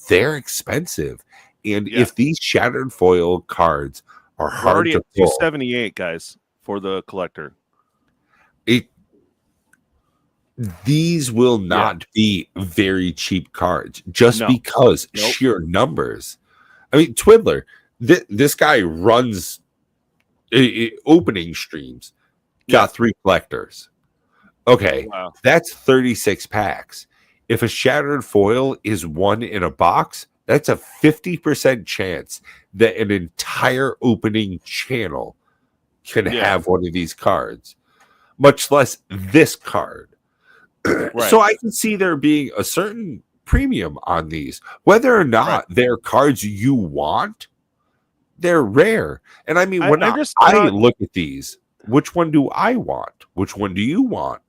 they're expensive. And if these shattered foil cards are hard to pull, $278, guys, for the collector. These will not be very cheap cards just because sheer numbers. I mean, Twiddler, this guy runs opening streams, got 3 collectors. Okay, that's 36 packs. If a shattered foil is one in a box, that's a 50% chance that an entire opening channel can have one of these cards, much less this card. So I can see there being a certain premium on these. Whether or not they're cards you want, they're rare. And I mean, when I look at these, which one do I want? Which one do you want?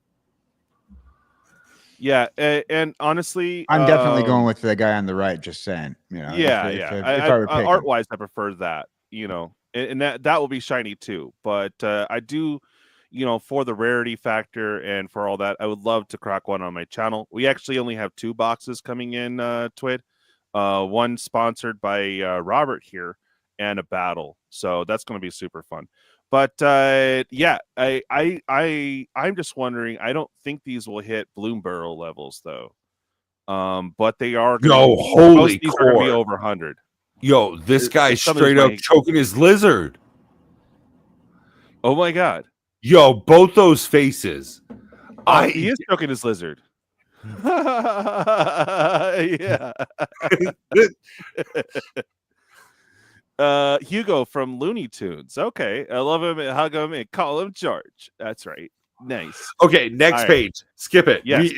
Yeah, and honestly, I'm definitely going with the guy on the right. Just saying, you know. If I were picking. Art-wise, I prefer that. You know, and that will be shiny too. But I do, you know, for the rarity factor and for all that, I would love to crack one on my channel. We actually only have 2 boxes coming in, Twid. One sponsored by Robert here, and a battle. So that's going to be super fun. But I'm just wondering. I don't think these will hit Bloomburrow levels though. But they are. Holy these are going to be over 100. Yo, this guy's straight up choking his lizard. Oh my god. Yo, both those faces. He is choking his lizard. Yeah. Hugo from Looney Tunes. Okay. I love him and hug him and call him George. That's right. Nice. Okay, next page. Skip it. Yes.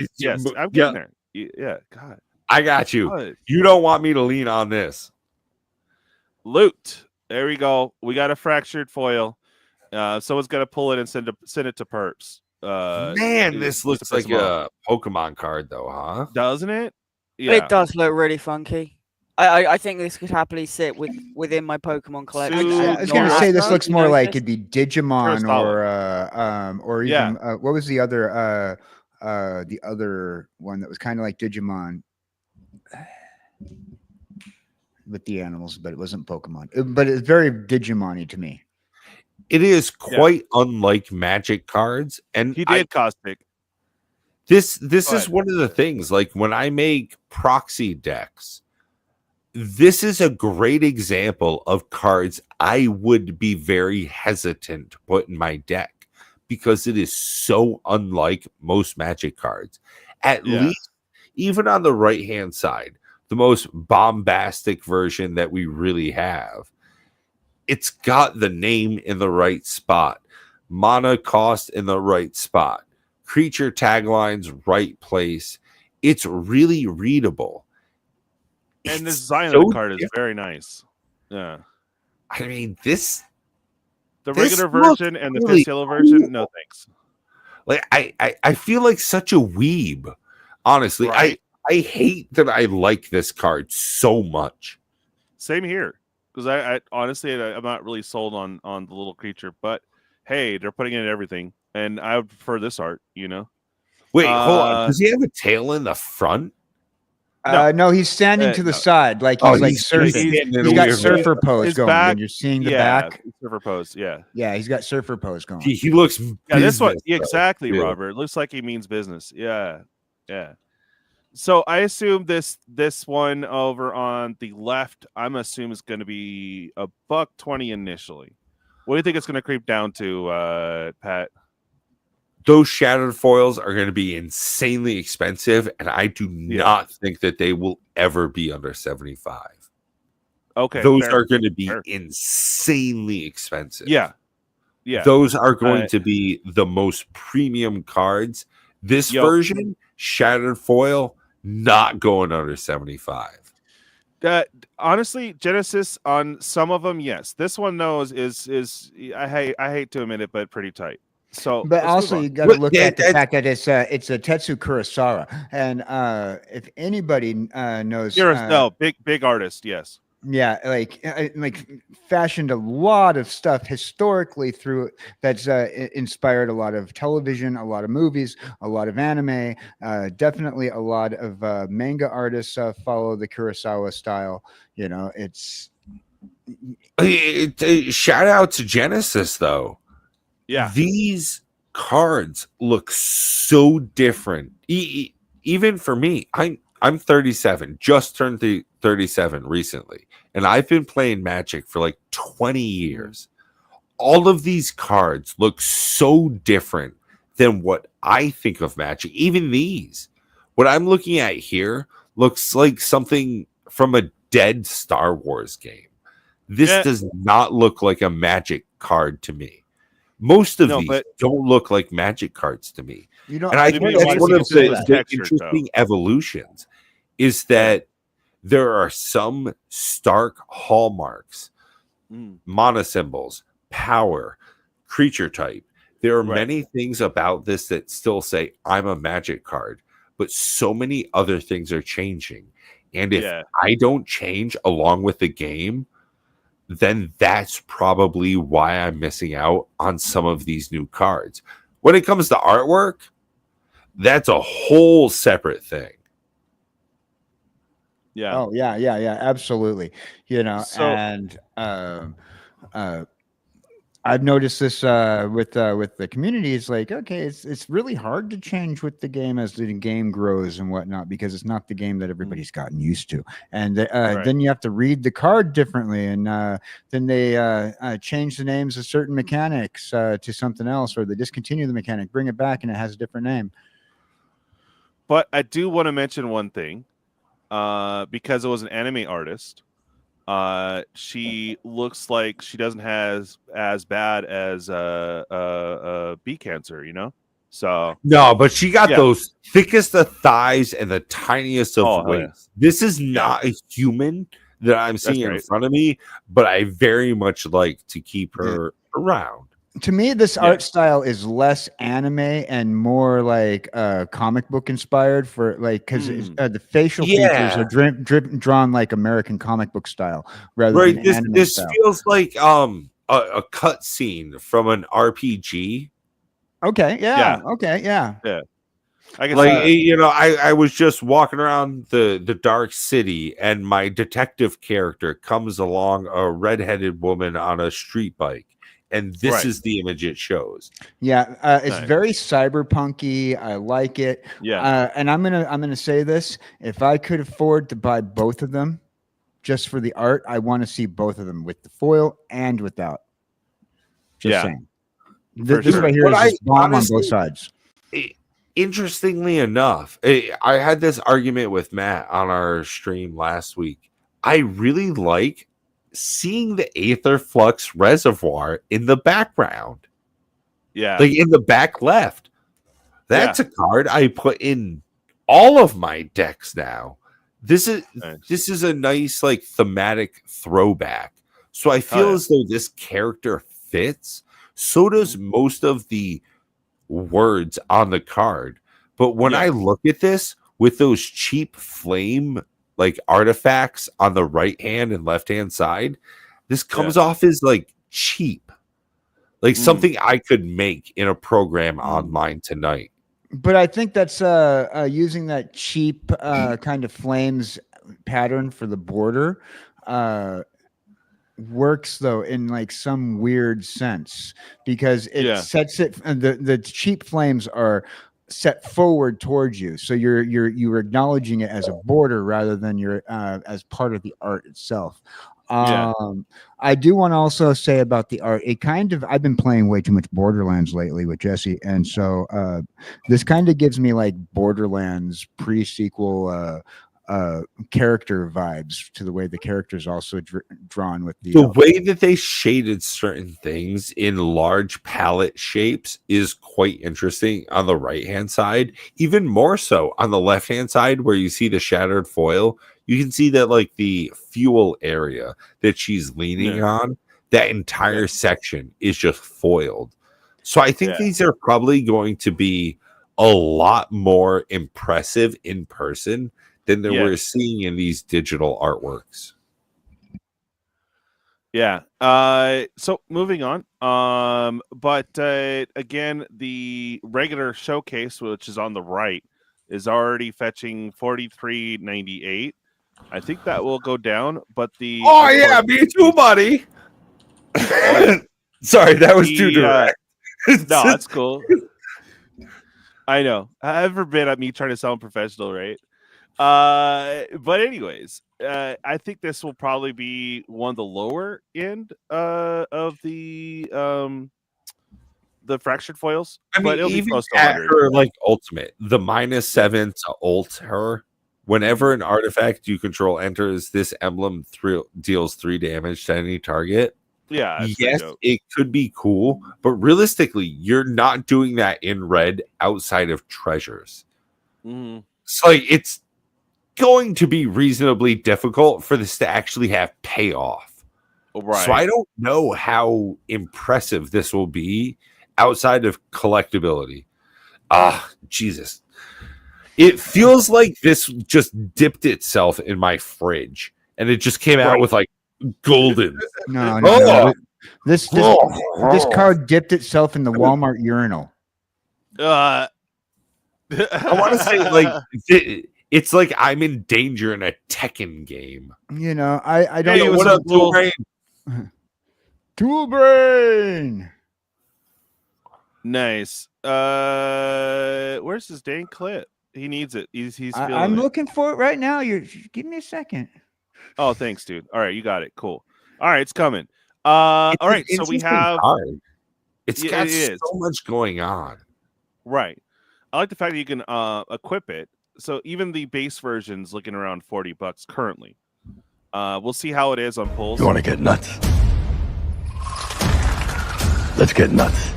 I'm getting there. Yeah. God. I got you. God. You don't want me to lean on this. Loot. There we go. We got a fractured foil. Someone's got to pull it and send it to Perps. Man, this looks like a Pokemon card, though, huh? Doesn't it? Yeah. It does look really funky. I think this could happily sit within my Pokemon collection. I was going to say this looks more like it'd be Digimon or even what was the other one that was kind of like Digimon with the animals, but it wasn't Pokemon. But it's very Digimon-y to me. It is quite unlike Magic cards, and he did Caustic. This is one of the things. Like when I make proxy decks, this is a great example of cards I would be very hesitant to put in my deck because it is so unlike most Magic cards. At least, even on the right-hand side, the most bombastic version that we really have, it's got the name in the right spot, mana cost in the right spot, creature taglines right place. It's really readable. And the design of the card is very nice. Yeah. I mean, the regular version and the Pistilo version, no thanks. Like I feel like such a weeb. Honestly, right? I hate that I like this card so much. Same here. because I honestly I'm not really sold on the little creature, but hey, they're putting in everything, and I would prefer this art. Wait, hold on. Does he have a tail in the front? No, he's standing to the side, like he's like surfing. He's got surfer pose his going. back, And you're seeing the back. Surfer pose. Yeah, he's got surfer pose going. He looks. This one exactly, Yeah. Robert. It looks like he means business. Yeah. So I assume this one over on the left, I'm assuming is going to be $120 initially. What do you think it's going to creep down to, Pat? Those shattered foils are going to be insanely expensive, and I do not think that they will ever be under 75. Okay, those are going to be insanely expensive. Yeah, those are going to be the most premium cards. This version, shattered foil, not going under 75. Honestly, Genesis on some of them, yes. This one, though, is I hate to admit it, but pretty tight. So, but also you got to look at the fact that it's a Tetsu Kurosawa, and if anybody knows, big artist, yes, like fashioned a lot of stuff historically through that's inspired a lot of television, a lot of movies, a lot of anime, definitely a lot of manga artists follow the Kurosawa style. It's shout out to Genesis though. Yeah, these cards look so different. Even for me, I'm 37, just turned 37 recently, and I've been playing Magic for like 20 years. All of these cards look so different than what I think of Magic. Even these, what I'm looking at here, looks like something from a dead Star Wars game. This does not look like a Magic card to me. Most of these don't look like Magic cards to me. And I think that's one of the interesting evolutions is that there are some stark hallmarks, mana symbols, power, creature type. There are many things about this that still say, I'm a Magic card, but so many other things are changing. And if I don't change along with the game, then that's probably why I'm missing out on some of these new cards. When it comes to artwork, that's a whole separate thing. Yeah. Oh, yeah, absolutely. And I've noticed this with the community. It's like, okay, it's really hard to change with the game as the game grows and whatnot, because it's not the game that everybody's gotten used to. And then you have to read the card differently, and then they change the names of certain mechanics to something else, or they discontinue the mechanic, bring it back, and it has a different name. But I do want to mention one thing, because it was an anime artist. She looks like she doesn't have as bad as bee cancer, So no, but she got those thickest of thighs and the tiniest of wings. This is not a human that I'm seeing in front of me, but I very much like to keep her around. To me, this art style is less anime and more like comic book inspired, for like, because the facial features are drawn like American comic book style rather than anime this style. Feels like a cut scene from an RPG. Okay, yeah. I can I was just walking around the dark city, and my detective character comes along, a redheaded woman on a street bike. And this is the image it shows. Yeah, it's very cyberpunky. I like it. Yeah, and I'm gonna say this: if I could afford to buy both of them, just for the art, I want to see both of them with the foil and without. Just saying. This right here is just bomb on both sides. Interestingly enough, I had this argument with Matt on our stream last week. I really like seeing the Aetherflux reservoir in the background. Yeah. Like in the back left. That's a card I put in all of my decks now. This is a nice like thematic throwback. So I feel as though this character fits. So does most of the words on the card. But when I look at this with those cheap flame like artifacts on the right hand and left hand side, this comes off as like cheap, like something I could make in a program online tonight. But I think that's using that cheap kind of flames pattern for the border works though in like some weird sense, because it sets it, the cheap flames are set forward towards you, so you're acknowledging it as a border rather than you're as part of the art itself. I do want to also say about the art, it kind of, I've been playing way too much Borderlands lately with Jesse, and so this kind of gives me like Borderlands pre-sequel character vibes to the way the characters also drawn with the way that they shaded certain things in large palette shapes is quite interesting on the right hand side, even more so on the left hand side where you see the shattered foil. You can see that like the fuel area that she's leaning on, that entire section is just foiled. So I think these are probably going to be a lot more impressive in person than we're seeing in these digital artworks. Yeah. So moving on. But again, the regular showcase, which is on the right, is already fetching 43.98. I think that will go down, but the me too, buddy. Sorry, that was too direct. No, that's cool. I know. I've forbid at me trying to sound professional, right? But anyways, I think this will probably be one of the lower end of the fractured foils. I mean, but it'll even be close to at 100. her like ultimate, the -7 to ult her. Whenever an artifact you control enters, this emblem deals 3 damage to any target. Yeah. Yes, it could be cool, but realistically, you're not doing that in red outside of treasures. So like, it's going to be reasonably difficult for this to actually have payoff. Right. So I don't know how impressive this will be outside of collectability. Jesus. It feels like this just dipped itself in my fridge and it just came out with like golden. No. This card dipped itself in the Walmart urinal. I want to say like it's like I'm in danger in a Tekken game. You know, I don't know what up, Tool Brain. Tool Brain. Nice. Where's his dang clip? He needs it. He's I'm looking for it right now. Give me a second. Oh, thanks, dude. All right, you got it. Cool. All right, it's coming. All right, so we have it's got so much going on. Right. I like the fact that you can equip it. So even the base version's looking around $40 currently. We'll see how it is on pulls. You want to get nuts? Let's get nuts.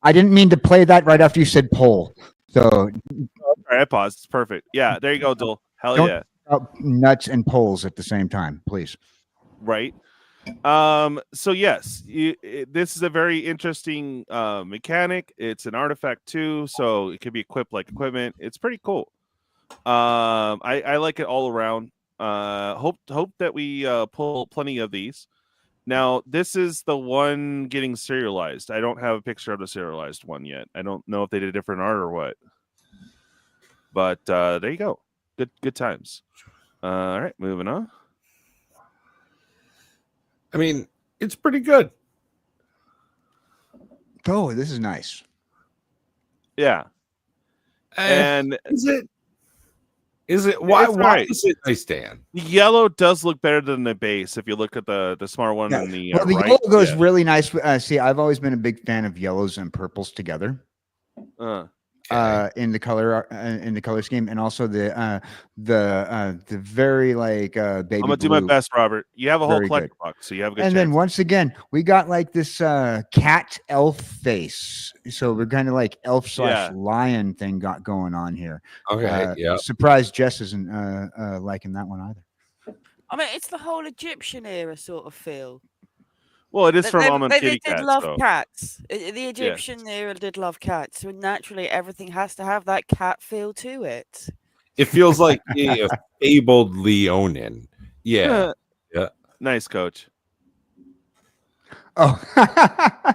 I didn't mean to play that right after you said poll. So all right, I paused. It's perfect. Yeah, there you go, Dole. Hell yeah. Nuts and polls at the same time, please. Right. So yes, this is a very interesting mechanic. It's an artifact too, so it can be equipped like equipment. It's pretty cool. I like it all around. Hope that we pull plenty of these. Now, this is the one getting serialized. I don't have a picture of the serialized one yet. I don't know if they did different art or what. But there you go. Good times. All right, moving on. I mean, it's pretty good. Oh, this is nice. Yeah. And is it why is it nice, Dan? The yellow does look better than the base if you look at the smart one in the the right. yellow goes really nice. See, I've always been a big fan of yellows and purples together. In the color scheme, and also the very like baby. I'm gonna do my best, Robert. You have a whole collector box, so you have a good and chance. Then once again, we got like this cat elf face, so we're kind of like elf / lion thing got going on here. Okay, yeah. Surprised Jess isn't liking that one either. I mean, it's the whole Egyptian era sort of feel. Well, it is from They Kitty did Cats, love so. cats. The Egyptian era did love cats, so naturally everything has to have that cat feel to it. It feels like a fabled Leonin. Yeah. Nice, coach. Oh,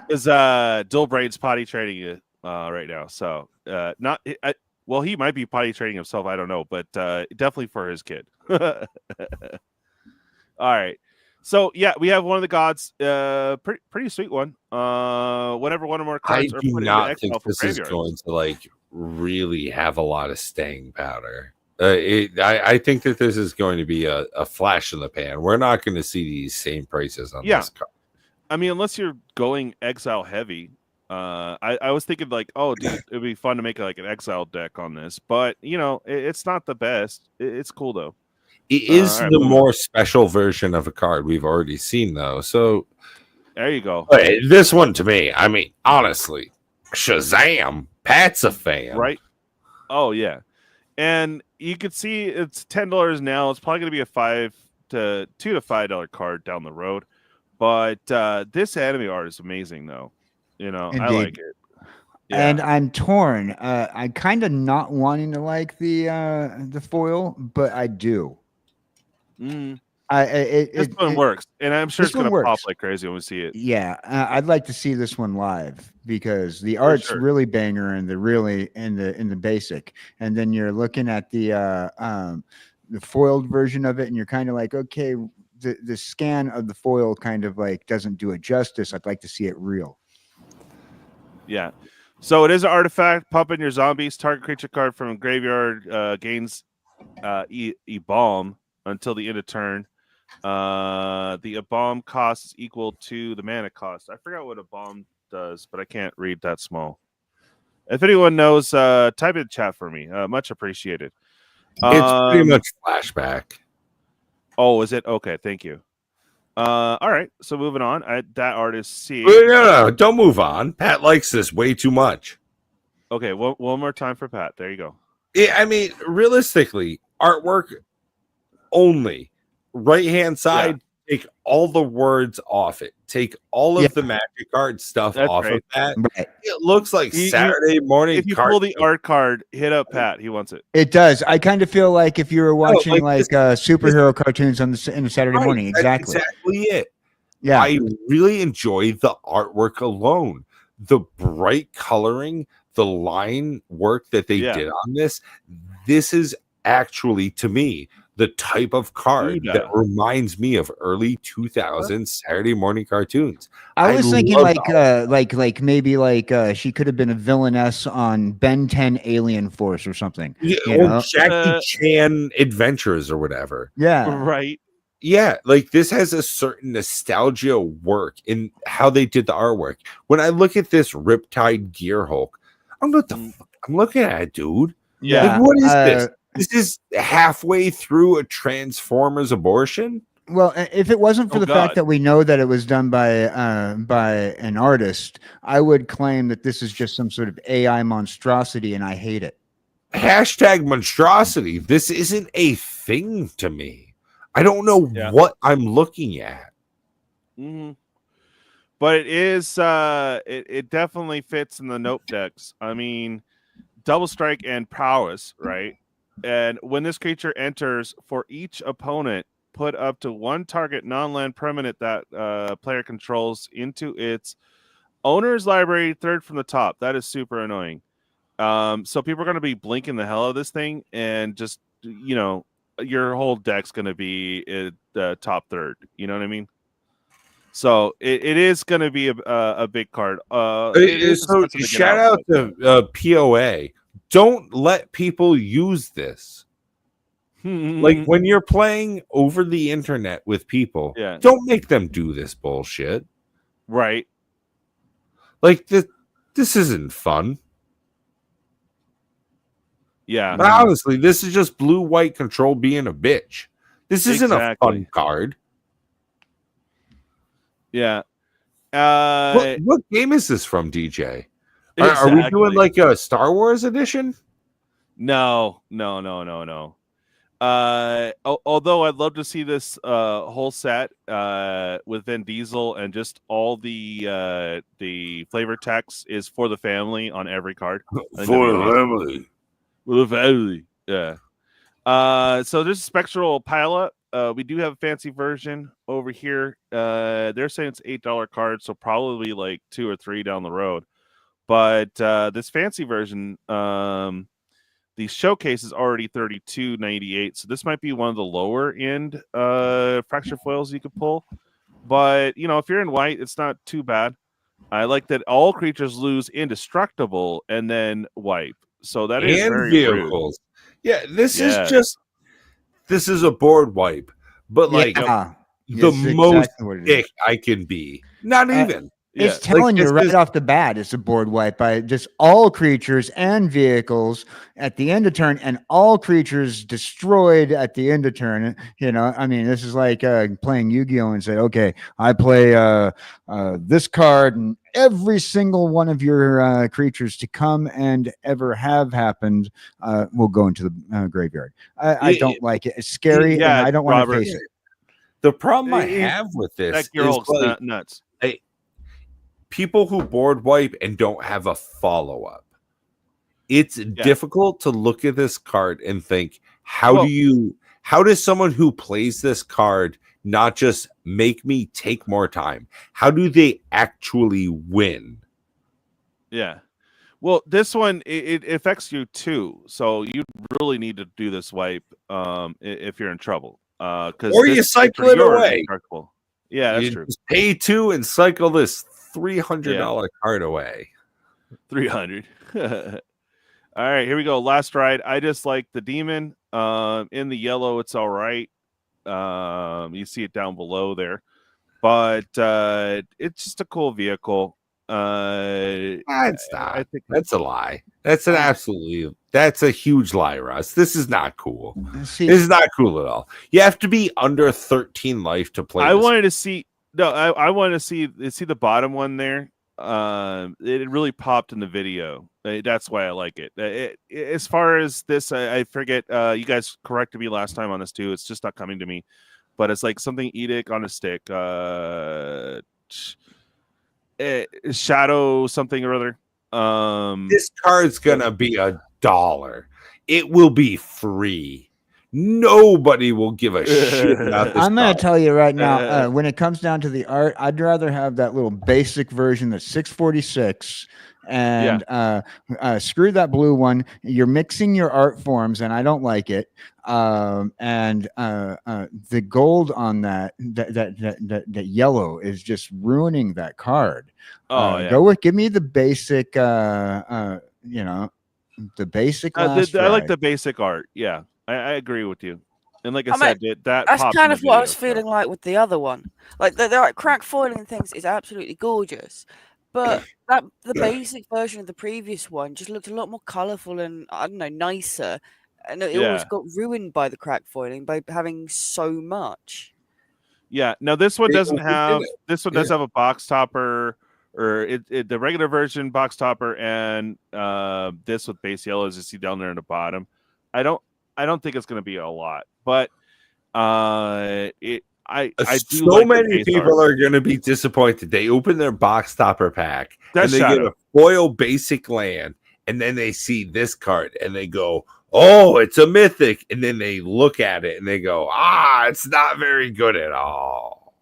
Because Dual Brain's potty trading you right now. So not well, he might be potty trading himself. I don't know, but definitely for his kid. All right. So yeah, we have one of the gods. Pretty sweet one. Whenever one or more I cards are do put into not exile think from this is graveyards. going to like really have a lot of staying power. I think that this is going to be a flash in the pan. We're not going to see these same prices on this card. I mean, unless you're going exile heavy. I was thinking like, oh, dude, it'd be fun to make like an exile deck on this, but you know, it's not the best. It's cool though. It is right, the more special version of a card we've already seen, though. So there you go. This one to me, I mean, honestly, Shazam! Pat's a fan, right? Oh yeah, and you could see it's $10 now. It's probably going to be a $2 to $5 card down the road, but this anime art is amazing, though. You know, Indeed. I like it. Yeah. And I'm torn. I'm kind of not wanting to like the foil, but I do. This one works, and I'm sure it's going to pop like crazy when we see it. Yeah, I'd like to see this one live because the art's really banger and the really in the basic, and then you're looking at the foiled version of it, and you're kind of like, okay, the scan of the foil kind of like doesn't do it justice. I'd like to see it real. Yeah. So it is an artifact. Pump in your zombies. Target creature card from graveyard gains E-Bomb until the end of turn. The bomb cost is equal to the mana cost. I forgot what a bomb does, but I can't read that small. If anyone knows, type in chat for me. Much appreciated. It's pretty much flashback. Oh, is it? Okay, thank you. All right, so moving on. That artist C. No, don't move on. Pat likes this way too much. Okay, one more time for Pat. There you go. Yeah, I mean, realistically, artwork only. Right hand side, take all the words off it. Take all of the magic card stuff off of that. Right. It looks like Saturday morning. If you pull the art card, hit up Pat. He wants it. It does. I kind of feel like if you were watching superhero cartoons in the Saturday morning. Exactly. That's exactly it. Yeah. I really enjoy the artwork alone. The bright coloring, the line work that they did on this. This is actually, to me, the type of card that reminds me of early 2000s Saturday morning cartoons. I was thinking like maybe she could have been a villainess on Ben 10 Alien Force or something. Yeah, or Jackie Chan Adventures or whatever. Yeah. Right. Yeah, like this has a certain nostalgia work in how they did the artwork. When I look at this Riptide Gear Hulk, I don't know what the fuck I'm looking at, dude. Yeah. Like, what is this? This is halfway through a Transformers abortion. Well, if it wasn't for the fact that we know that it was done by an artist, I would claim that this is just some sort of AI monstrosity, and I hate it. Hashtag monstrosity. This isn't a thing to me. I don't know what I'm looking at. But it is it definitely fits in the note decks. I mean, double strike and prowess, right? And when this creature enters, for each opponent, put up to one target non-land permanent that player controls into its owner's library, third from the top. That is super annoying. So people are going to be blinking the hell out of this thing, and just, you know, your whole deck's going to be the top third. You know what I mean? So it is going to be a big card. So shout out to POA. Don't let people use this. Like when you're playing over the internet with people, don't make them do this bullshit. Right. Like this isn't fun. Yeah. But honestly, this is just blue-white control being a bitch. This isn't a fun card. Yeah. What game is this from, DJ? Are we doing like a Star Wars edition? No. Although I'd love to see this whole set with Vin Diesel, and just all the flavor text is for the family on every card. For the family. For the family. Yeah. So there's a spectral pileup. We do have a fancy version over here. They're saying it's $8 card, so probably like 2 or 3 down the road. But this fancy version, the showcase is already $32.98. So this might be one of the lower end fracture foils you could pull. But if you're in white, it's not too bad. I like that all creatures lose indestructible and then wipe. So that is very vehicles. Rude. Yeah, this is a board wipe, but like the most thick I can be. Not even. It's telling you right off the bat, it's a board wipe by just all creatures and vehicles at the end of turn, and all creatures destroyed at the end of turn. I mean, this is like playing Yu-Gi-Oh! And say, okay, I play this card, and every single one of your creatures to come and ever have happened will go into the graveyard. I don't like it. It's scary, and I don't want to face it. The problem I have with this is like, nuts. People who board wipe and don't have a follow-up. It's difficult to look at this card and think, how does someone who plays this card not just make me take more time? How do they actually win? Yeah. Well, this one, it affects you too. So you really need to do this wipe if you're in trouble. Or you cycle it away. Yeah, that's you true. Just pay 2 and cycle this $300 card away. 300. All right, here we go. Last ride. I just like the demon. In the yellow, it's all right. You see it down below there, but it's just a cool vehicle. It's not. I think that's a lie. That's a huge lie, Russ. This is not cool. This is not cool at all. You have to be under 13 life to play. I wanted to see. No, I want to see the bottom one there. It really popped in the video. That's why I like it. As far as this, I forget. You guys corrected me last time on this too. It's just not coming to me, but it's like something edict on a stick. Shadow something or other. This card's gonna be $1. It will be free. Nobody will give a shit about this. I'm going to tell you right now, when it comes down to the art, I'd rather have that little basic version that's 646 and screw that blue one. You're mixing your art forms, and I don't like it. And the gold on that yellow is just ruining that card. Give me the basic, the basic. I like the basic art. Yeah. I agree with you, and like I said, that's kind of what I was feeling like with the other one. Like the crack foiling things is absolutely gorgeous, but the basic version of the previous one just looked a lot more colorful and I don't know, nicer, and it always got ruined by the crack foiling by having so much. Yeah, now this one doesn't have. This one does have a box topper, or the regular version box topper, and this with base yellow, as you see down there in the bottom. I don't think it's going to be a lot, but I do. So many people are going to be disappointed. They open their box topper pack and they get a foil basic land, and then they see this card and they go, "Oh, it's a mythic," and then they look at it and they go, it's not very good at all.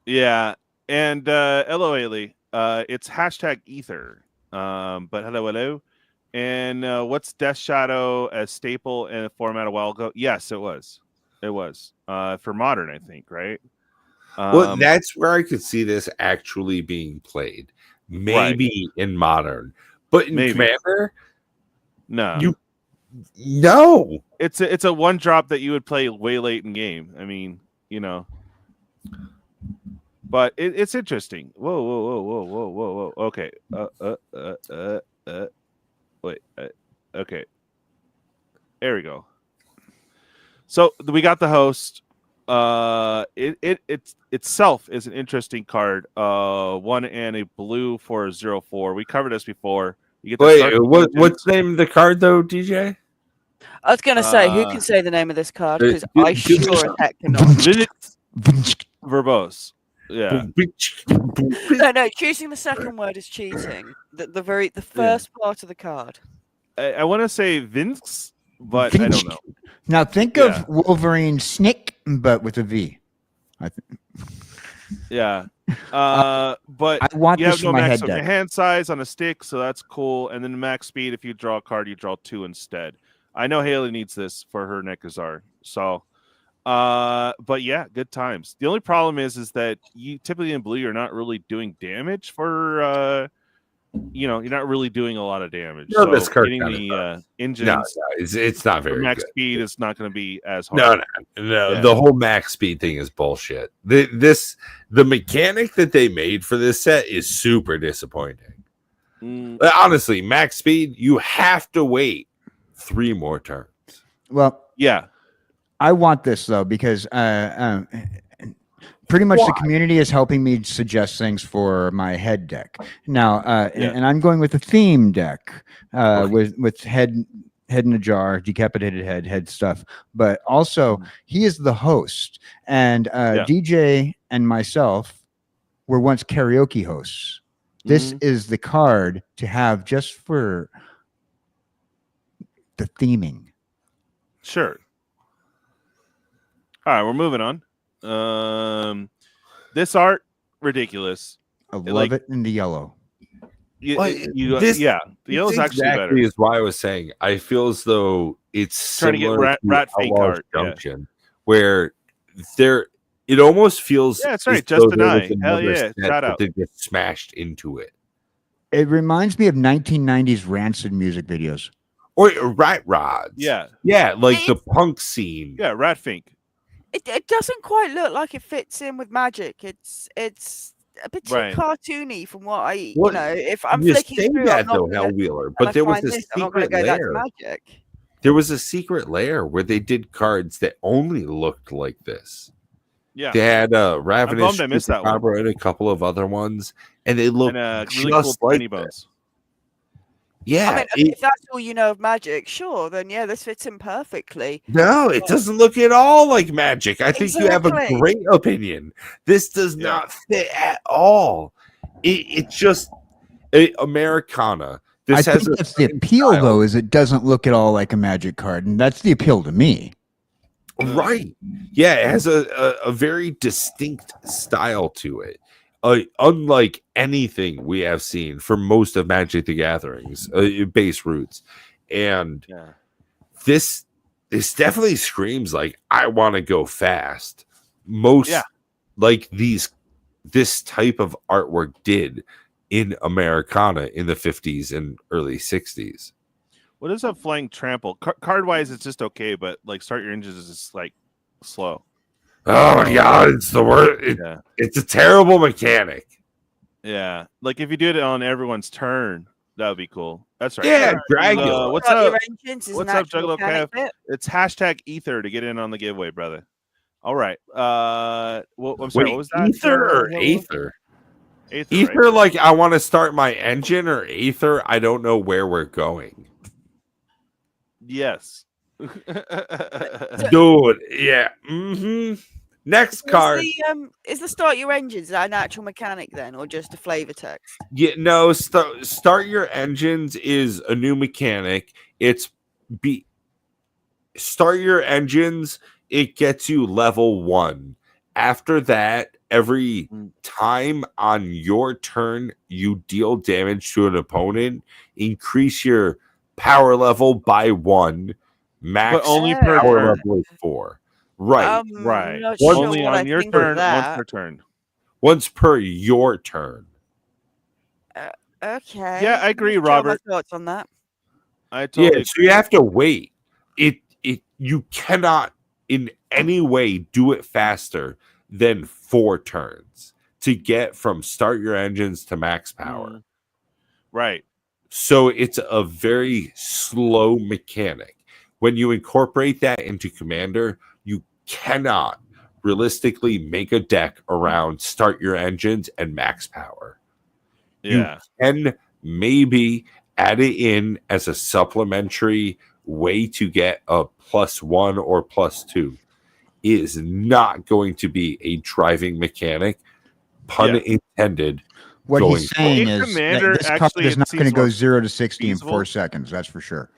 Yeah, and hello, Ailey. It's #Ether. But hello. And what's Death Shadow a staple in a format a while ago? Yes, it was. It was for Modern, I think, right? Well, that's where I could see this actually being played. Maybe in Modern, but in Commander, no. It's a one drop that you would play way late in game. I mean, but it's interesting. Whoa. Okay. Wait. Okay. There we go. So we got the host. It itself is an interesting card. 1 and a blue for 0/4. We covered this before. You get what's the name of the card though, DJ? I was gonna say, who can say the name of this card? Because I sure as heck cannot. Verbose. Yeah. No. Choosing the second word is cheating. The first part of the card. I want to say Vinx but I don't know. Now think of Wolverine Snick, but with a V. Yeah. But I want you this have for no my max head deck. hand size on a stick, so that's cool. And then max speed, if you draw a card, you draw 2 instead. I know Haley needs this for her Nekazar. So but yeah, good times. The only problem is that you typically in blue you're not really doing damage for you're not really doing a lot of damage. No, so this card getting the engines no, it's not very max good. speed is not going to be as hard. No. The whole max speed thing is bullshit. The mechanic that they made for this set is super disappointing. Honestly, max speed, you have to wait 3 more turns. Well, yeah. I want this though because pretty much the community is helping me suggest things for my head deck now, and I'm going with a theme deck with head in a jar, decapitated head stuff. But also, he is the host, and DJ and myself were once karaoke hosts. This is the card to have just for the theming. Sure. All right, we're moving on. This art, ridiculous. I love it in the yellow. The yellow is actually better. Is why I was saying I feel as though it's trying to get rat fake art junction where it almost feels that's right. Just an eye. Hell yeah! Shout out. They get smashed into it. It reminds me of 1990s rancid music videos or rat rods. Yeah, like the punk scene. Yeah, rat fink. It doesn't quite look like it fits in with Magic. It's a bit too cartoony from what I if I'm flicking through that though, Hellwheeler, but there was a secret layer. There was a secret layer where they did cards that only looked like this. Yeah, they had Ravenous I missed that one and a couple of other ones, and they looked really cool like penny bones. Yeah, if that's all you know of Magic, sure, then yeah, this fits in perfectly. No, it doesn't look at all like Magic. I think you have a great opinion. This does not fit at all. It's just Americana. This I think that's the appeal, though, is it doesn't look at all like a Magic card, and that's the appeal to me. Right? Yeah, it has a very distinct style to it. Unlike anything we have seen for most of Magic the Gathering's base roots, and this definitely screams like I want to go fast. Like this type of artwork did in Americana in the 50s and early 60s. What is a flying trample? Card wise, it's just okay, but like start your engines is just like slow. Oh my god, it's the worst. It's a terrible mechanic. Yeah, like if you do it on everyone's turn, that would be cool. That's right. Yeah, Dragula. What's up? What's up, JuggaloKev? It's hashtag Ether to get in on the giveaway, brother. All right. Well, I'm sorry. What was that? Ether or Aether? Aether, right? Like I want to start my engine, or Aether. I don't know where we're going. Yes. Dude, yeah. Next card. Is the start your engines an actual mechanic then, or just a flavor text? Yeah, no. Start your engines is a new mechanic. Start your engines. It gets you level 1. After that, every time on your turn you deal damage to an opponent, increase your power level by 1. Max, but only per power turn. level is 4. Right. Right. Only on your turn, once per turn. Once per your turn. Okay. Yeah, I agree, Robert. My thoughts on that. I totally so you have to wait. You cannot in any way do it faster than 4 turns to get from start your engines to max power. Right. So it's a very slow mechanic. When you incorporate that into Commander, you cannot realistically make a deck around start your engines and max power. Yeah. You can maybe add it in as a supplementary way to get a +1 or +2. It is not going to be a driving mechanic, pun intended. What he's saying is Commander, that this card is not going to go 0 to 60 in 4 seconds. That's for sure.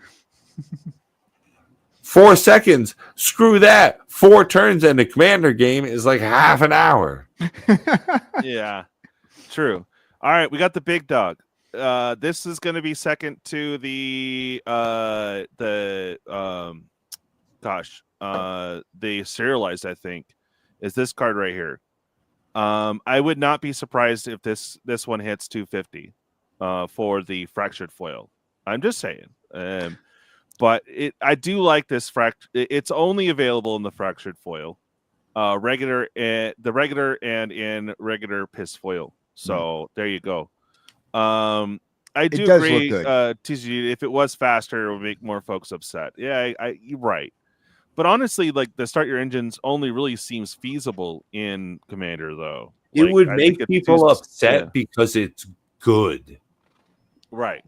4 seconds. Screw that. 4 turns in a commander game is like half an hour. Yeah, true. All right, we got the big dog. This is going to be second to the serialized, I think, is this card right here. I would not be surprised if this one hits 250 for the fractured foil. I'm just saying. But I do like this it's only available in the fractured foil, regular and in regular piss foil. So there you go. I do agree. TCG, if it was faster, it would make more folks upset. Yeah, you're right. But honestly, like the start your engines only really seems feasible in Commander, though. It would make people upset because it's good. Right.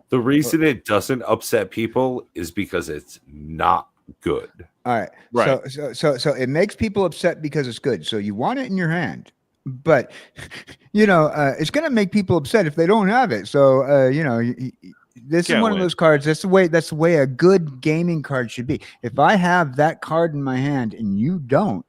The reason it doesn't upset people is because it's not good. All right. Right. So it makes people upset because it's good. So you want it in your hand, but it's going to make people upset if they don't have it. So this is one of those cards. That's the way a good gaming card should be. If I have that card in my hand and you don't,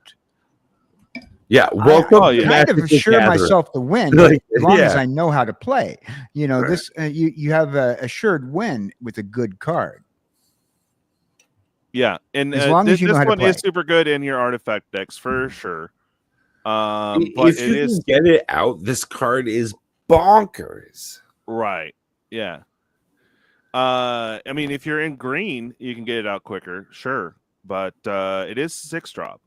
welcome. I kind of assure myself to win, as long as I know how to play. This you have a assured win with a good card. Yeah, and as long as you know how to play. This one is super good in your artifact decks for sure. But if you can get it out, this card is bonkers. Right. Yeah. I mean, if you're in green, you can get it out quicker, sure. But it is 6-drop.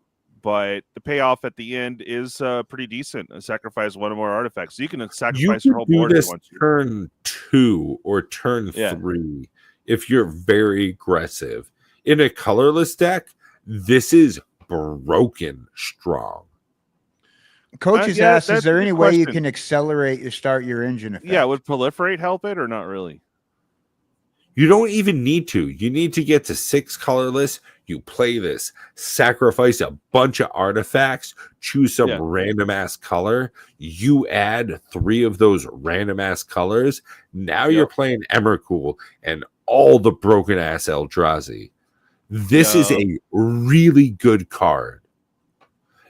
But the payoff at the end is pretty decent. Sacrifice one or more artifacts. So you can sacrifice your whole board if you want to. Turn 2 or turn 3 if you're very aggressive. In a colorless deck, this is broken strong. Coaches asked, is there any way you can accelerate your start your engine effect? Yeah, would proliferate help it or not really? You don't even need to. You need to get to 6 colorless. You play this, sacrifice a bunch of artifacts, choose some random ass color. You add 3 of those random ass colors. Now you're playing Emrakul and all the broken ass Eldrazi. This is a really good card.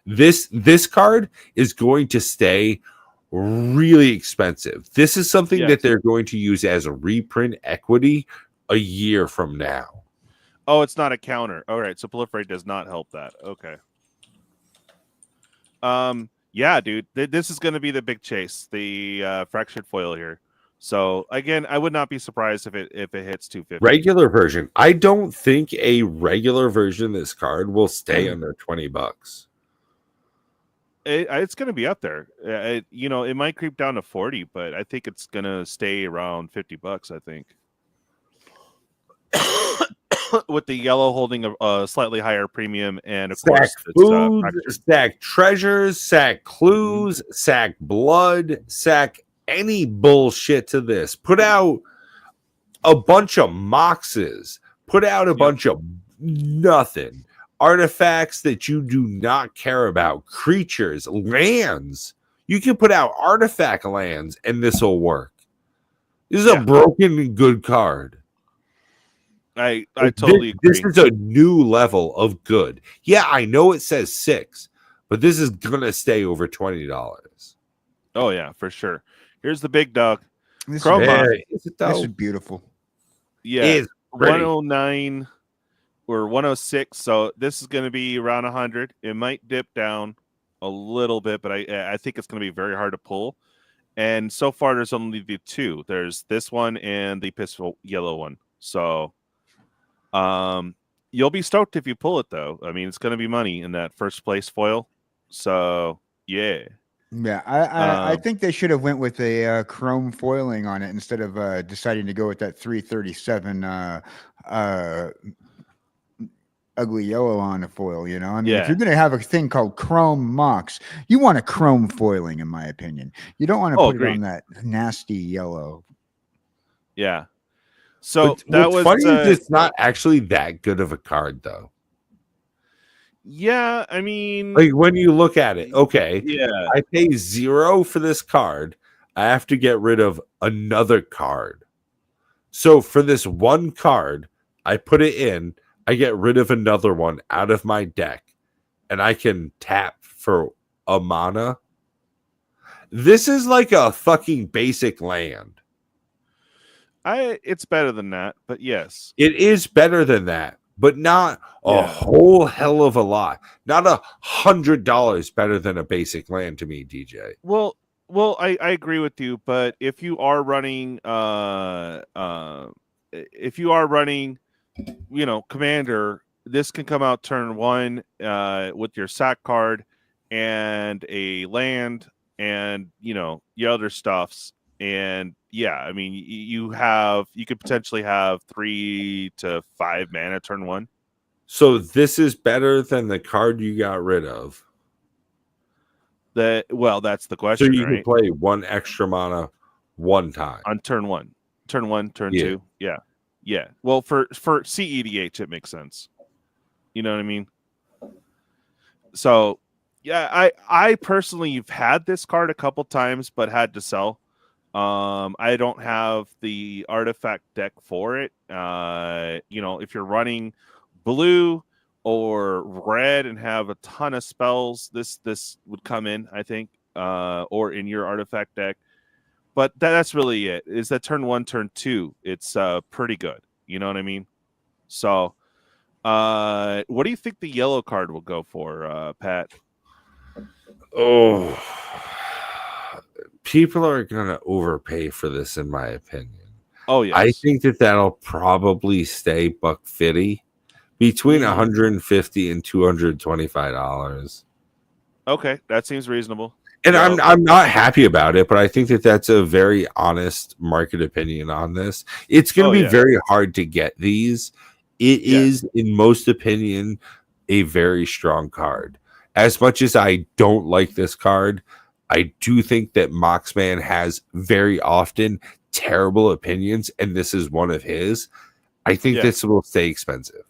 This card is going to stay really expensive. This is something that they're going to use as a reprint equity a year from now. Oh, it's not a counter. All right, so proliferate does not help that. Okay. Yeah, dude, this is going to be the big chase, the fractured foil here. So again, I would not be surprised if it hits 250. Regular version. I don't think a regular version of this card will stay under $20. It's going to be up there. It might creep down to 40, but I think it's going to stay around $50. I think. With the yellow holding a slightly higher premium, and of course, stack treasures, sack clues, sack blood, sack any bullshit to this. Put out a bunch of moxes. Put out a bunch of nothing. Artifacts that you do not care about. Creatures, lands. You can put out artifact lands, and this will work. This is a broken good card. I totally agree. This is a new level of good. Yeah, I know it says 6, but this is gonna stay over $20. Oh yeah, for sure. Here's the big dog. This is beautiful. Yeah, it's 109 or 106. So this is going to be around 100. It might dip down a little bit, but I think it's going to be very hard to pull. And so far, there's only the 2. There's this one and the pistol yellow one. So you'll be stoked if you pull it, though. I mean, it's going to be money in that first place foil. So yeah. Yeah, I think they should have went with a chrome foiling on it instead of deciding to go with that 337 ugly yellow on a foil. I mean, if you're going to have a thing called chrome mox, you want a chrome foiling, in my opinion. You don't want to put it on that nasty yellow. Yeah. So what's funny is it's not actually that good of a card, though. Yeah, I mean, like when you look at it, okay, yeah, I pay 0 for this card. I have to get rid of another card. So for this one card, I put it in, I get rid of another one out of my deck, and I can tap for a mana. This is like a fucking basic land. It's better than that, but yes. It is better than that, but not a whole hell of a lot. Not $100 better than a basic land to me, DJ. Well, I agree with you, but if you are running Commander, this can come out turn 1 with your sack card and a land and your other stuffs. And yeah, I mean, you could potentially have 3 to 5 mana turn 1. So this is better than the card you got rid of. That's the question. So you right? can play 1 extra mana 1 time on turn 1, turn 2. Yeah. Well, for CEDH, it makes sense. You know what I mean? So yeah, I personally have had this card a couple times, but had to sell. I don't have the artifact deck for it. If you're running blue or red and have a ton of spells, this would come in, I think, or in your artifact deck. But that's really it. Is that turn 1, turn 2? It's pretty good. You know what I mean? So, what do you think the yellow card will go for, Pat? Oh. People are going to overpay for this, in my opinion. Oh, yes. I think that'll probably stay $150 between $150 and $225. Okay, that seems reasonable. And I'm not happy about it, but I think that's a very honest market opinion on this. It's going to be very hard to get these. It is, in most opinion, a very strong card. As much as I don't like this card, I do think that Moxman has very often terrible opinions, and this is one of his. I think this will stay expensive.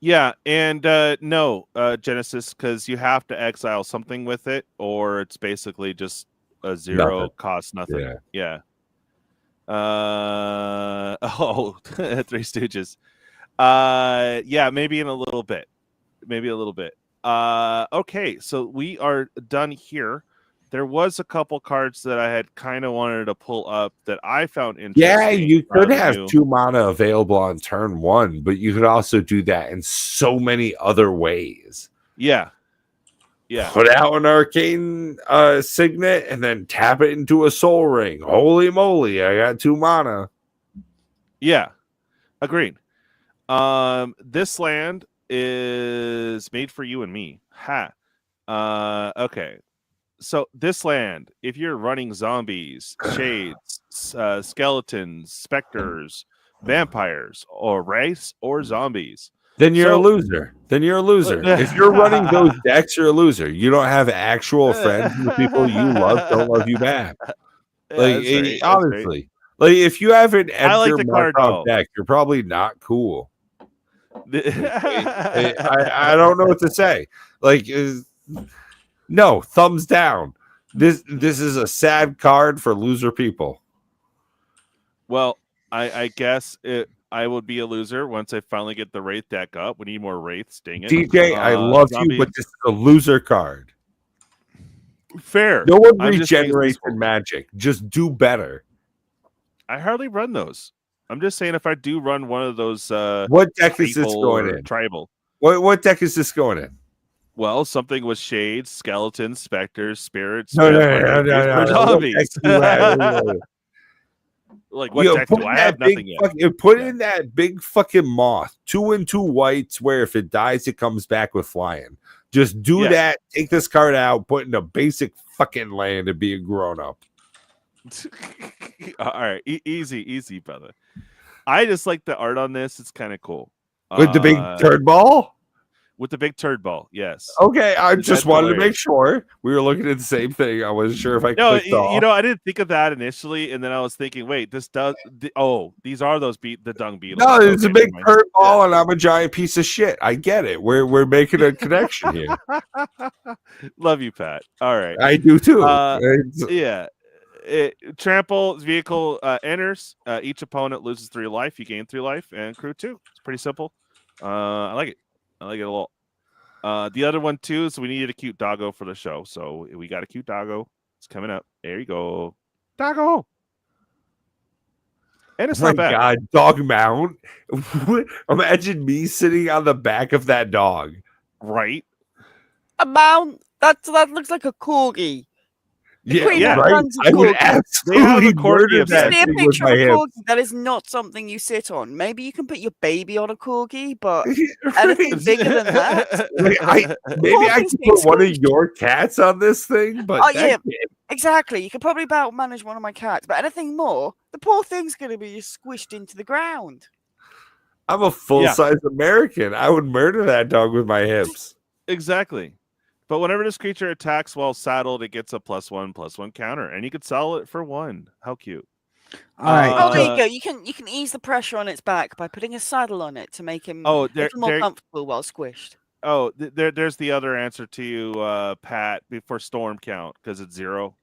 Yeah, and no, Genesis, because you have to exile something with it, or it's basically just a zero cost nothing. Yeah. Three Stooges. Yeah, maybe in a little bit. Okay, so we are done here. There was a couple cards that I had kind of wanted to pull up that I found interesting. Yeah, you could have 2 mana available on turn 1, but you could also do that in so many other ways. Yeah. Put out an arcane signet and then tap it into a soul ring. Holy moly, I got 2 mana. Yeah, agreed. This land is made for you and me. Okay. So this land, if you're running zombies, shades, skeletons, specters, vampires, or race or zombies, then you're a loser. If you're running those decks, you're a loser. You don't have actual friends. The people you love don't love you back. Honestly, like if you have an Edgar Markov deck, you're probably not cool. I don't know what to say. No, thumbs down. This is a sad card for loser people. Well, I guess I would be a loser once I finally get the Wraith deck up. We need more Wraiths, dang it. DJ, I love you, but this is a loser card. Fair. No one regenerates in Magic. Just do better. I hardly run those. I'm just saying if I do run one of those what deck is this going in? Tribal. What deck is this going in? Well, something with shades, skeletons, specters, spirits. No. Zombies. Like what deck do I have? Nothing yet. Put in that big fucking moth. 2 and 2 whites where if it dies, it comes back with flying. Just do that. Take this card out, put in a basic fucking land and be a grown up. All right. Easy, brother. I just like the art on this. It's kind of cool. With the big turd ball? With the big turd ball, yes. Okay, I just wanted to make sure we were looking at the same thing. I wasn't sure if I clicked off. I didn't think of that initially, and then I was thinking, wait, this does. These are those the dung beetles. No, it's a big turd ball, and I'm a giant piece of shit. I get it. We're making a connection here. Love you, Pat. All right, I do too. Yeah. Trample vehicle enters. Each opponent loses 3 life. You gain 3 life and crew 2. It's pretty simple. I like it. I like it a lot. The other one too is we needed a cute doggo for the show, so we got a cute doggo. It's coming up. There you go, doggo. And it's Oh not my bad. God, dog mount. Imagine me sitting on the back of that dog. Right? A mount. That looks like a corgi. Yeah, Queen yeah. right. runs a I would corgi. absolutely corgi murder of You that see a thing with picture my of a hips. corgi. That is not something you sit on. Maybe you can put your baby on a corgi, but anything bigger than that. Like, maybe I Corgis could being put one of squished. your cats on this thing, but Oh that yeah, can't- exactly. You could probably about manage one of my cats, but anything more, the poor thing's going to be just squished into the ground. I'm a full-size American. I would murder that dog with my hips. Exactly. But whenever this creature attacks while saddled, it gets a +1/+1 counter, and you could sell it for 1. How cute! All right. Oh, there Uh, you go. You can ease the pressure on its back by putting a saddle on it to make him Oh, a little more comfortable while squished. Oh, there's the other answer to you, Pat, before storm count, because it's 0.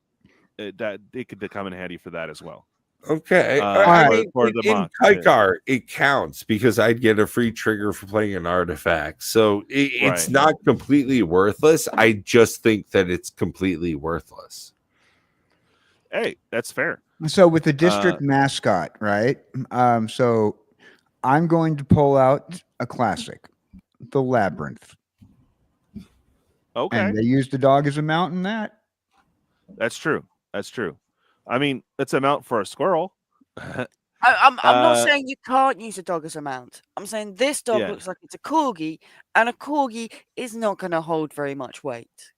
It could come in handy for that as well. Okay. Alright. I mean, For the in monk, Kaikar, it counts because I'd get a free trigger for playing an artifact. So it's Right. not completely worthless. I just think that it's completely worthless. Hey, that's fair. So with the district mascot, right? So I'm going to pull out a classic, the Labyrinth. Okay, And they used the dog as a mount in that. that's true. That's true. I mean, it's a mount for a squirrel. I'm not saying you can't use a dog as a mount. I'm saying this dog Yeah. looks like it's a corgi, and a corgi is not going to hold very much weight.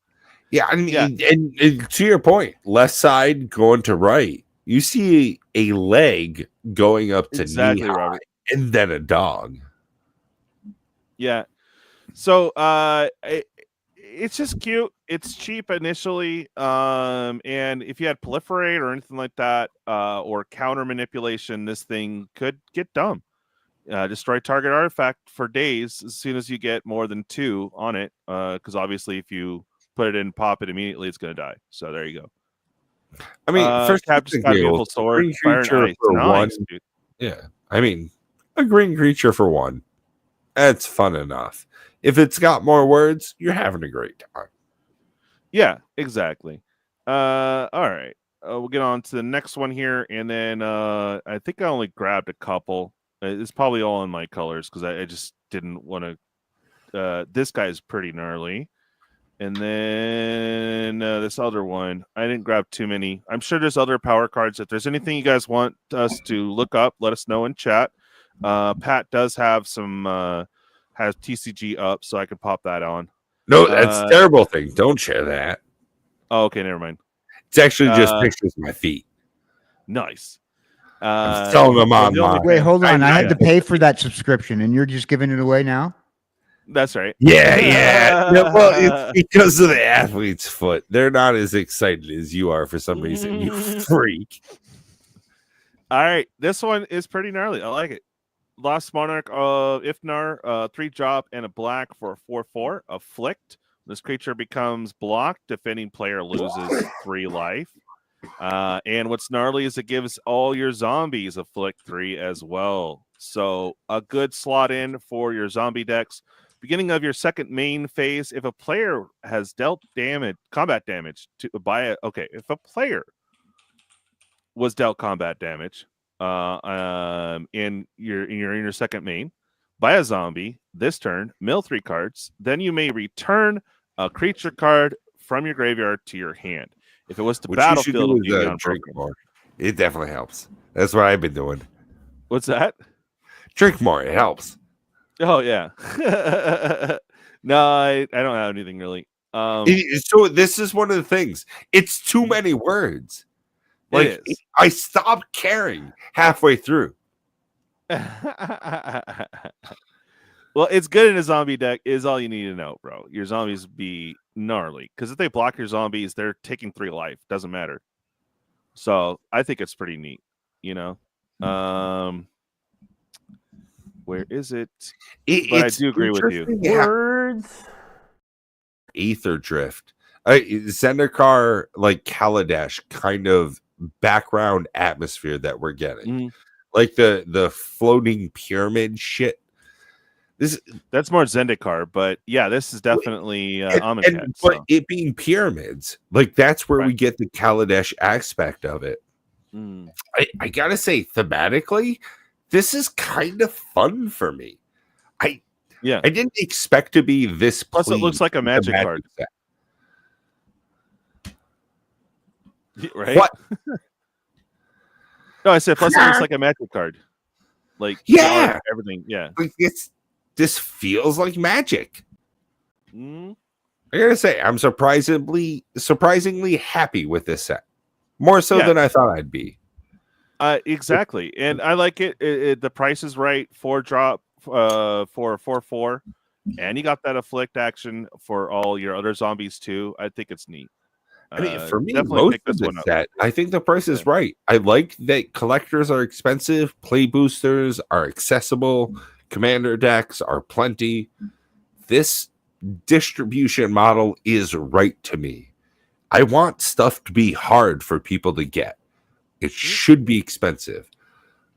Yeah, I mean, Yeah. and to your point, left side going to right. You see a leg going up to Exactly, knee high, Robert. and then a dog. Yeah. So it's just cute. It's cheap initially. And if you had proliferate or anything like that, or counter manipulation, this thing could get dumb. Destroy target artifact for days as soon as you get more than 2 on it. Because obviously if you put it in, pop it immediately, it's gonna die. So there you go. I mean, first Cap just got a beautiful sword. green Fire and creature ice. for Nice, one. dude. Yeah, I mean, a green creature for 1. That's fun enough. If it's got more words, you're having a great time. Yeah, exactly. All right. We'll get on to the next one here, and then I think I only grabbed a couple. It's probably all in my colors because I just didn't want to. This guy's pretty gnarly, and then this other one. I didn't grab too many. I'm sure there's other power cards. If there's anything you guys want us to look up, let us know in chat. Pat does have some has TCG up, so I could pop that on. No, that's a terrible thing. Don't share that. Oh, okay, never mind. It's actually just pictures of my feet. Nice. I'm selling them online. Wait, hold on. I had yeah. to pay for that subscription, and you're just giving it away now? That's right. Yeah. No, well, it's because of the athlete's foot. They're not as excited as you are for some reason, you freak. All right. This one is pretty gnarly. I like it. Lost Monarch of Ifnar, 3 drop and a black for a 4/4. Afflict. This creature becomes blocked. Defending player loses 3 life. And what's gnarly is it gives all your zombies Afflict 3 as well. So a good slot in for your zombie decks. Beginning of your second main phase, if a player has dealt combat damage if a player was dealt combat damage in your second main by a zombie this turn, mill 3 cards, then you may return a creature card from your graveyard to your hand. If it was to battlefield, drink more. It definitely helps. That's what I've been doing. What's that? Drink more. It helps. Oh yeah. No, I don't have anything really. So this is one of the things. It's too many words. Like I stopped caring halfway through. Well, it's good in a zombie deck is all you need to know, bro. Your zombies be gnarly because if they block your zombies, they're taking 3 life. Doesn't matter. So I think it's pretty neat. You know, where is it? But I do agree with you. Words. Aetherdrift. Zendikar, like Kaladesh, kind of background atmosphere that we're getting. Mm-hmm. Like the floating pyramid shit. That's more Zendikar, but yeah, this is definitely Amonkhet. But it being pyramids, like that's where Right. we get the Kaladesh aspect of it. Mm. I gotta say, thematically, this is kind of fun for me. I didn't expect to be this. Plus, it looks like a magic card, set. right? What? No, I said plus it looks like a magic card. Like everything. Yeah, like this feels like magic. Mm. I gotta say, I'm surprisingly happy with this set. More so than I thought I'd be. Exactly, and I like it. The price is right. 4-drop for 4/4, and you got that afflict action for all your other zombies too. I think it's neat. I mean, for me, definitely most pick of this the one up. set, I think the price is right. I like that collectors are expensive, play boosters are accessible, commander decks are plenty. This distribution model is right to me. I want stuff to be hard for people to get. It should be expensive.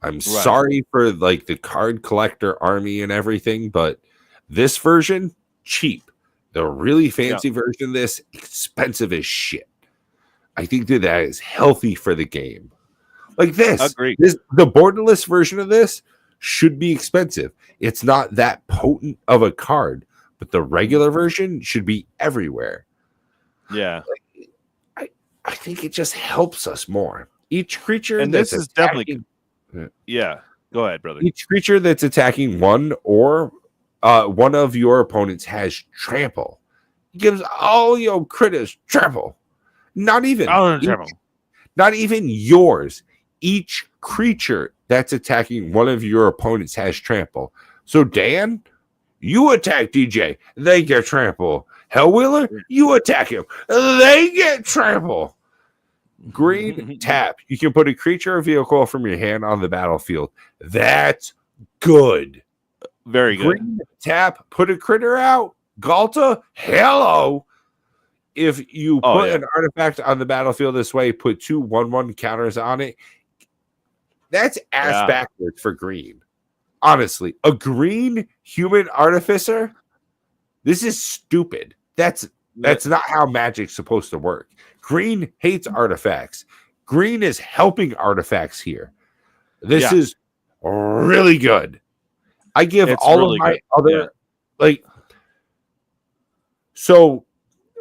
I'm sorry for like the card collector army and everything, but this version, cheap. The really fancy version of this, expensive as shit. I think that is healthy for the game. Like this, Agreed. The borderless version of this should be expensive. It's not that potent of a card, but the regular version should be everywhere. Yeah. I think it just helps us more. Each creature, and this is definitely, yeah. Go ahead, brother. Each creature that's attacking one or one of your opponents has trample. It gives all your critters trample. Not even yours. Each creature that's attacking one of your opponents has trample. So Dan, you attack DJ, they get trample. Hellwheeler, you attack him, they get trample. Green tap. You can put a creature or vehicle from your hand on the battlefield. That's good. Very good. Green tap. Put a critter out. Galta. Hello. If you put an artifact on the battlefield this way, put 2 1/1 counters on it. That's ass backwards for green. Honestly, a green human artificer. This is stupid. That's not how Magic's supposed to work. Green hates artifacts. Green is helping artifacts here. This is really good. I give all really of my other so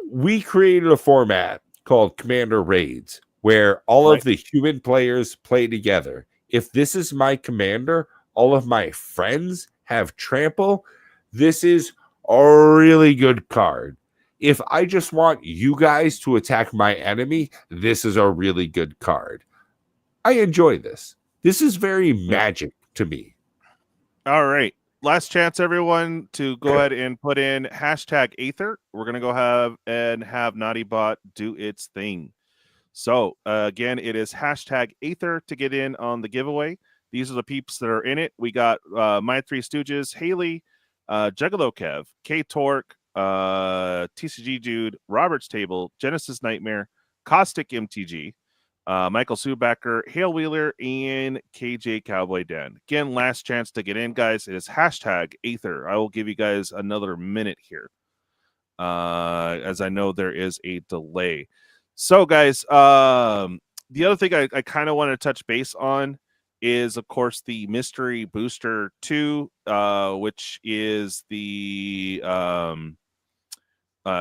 we created a format called Commander Raids where all of the human players play together. If this is my commander, all of my friends have trample. This is a really good card. If I just want you guys to attack my enemy, this is a really good card. I enjoy this. This is very Magic to me. All right. Last chance, everyone, to go ahead and put in #Aether. We're going to go have NaughtyBot do its thing. So, again, it is #Aether to get in on the giveaway. These are the peeps that are in it. We got My Three Stooges, Haley, JuggaloKev, K-Torque, TCGDude, Robert's Table, Genesis Nightmare, Caustic MTG, Michael Subacker, Hale Wheeler, and KJ Cowboy Dan. Again, last chance to get in, guys. It is #Aether. I will give you guys another minute here, as I know there is a delay. So, guys, the other thing I kind of want to touch base on is, of course, the Mystery Booster 2, which is the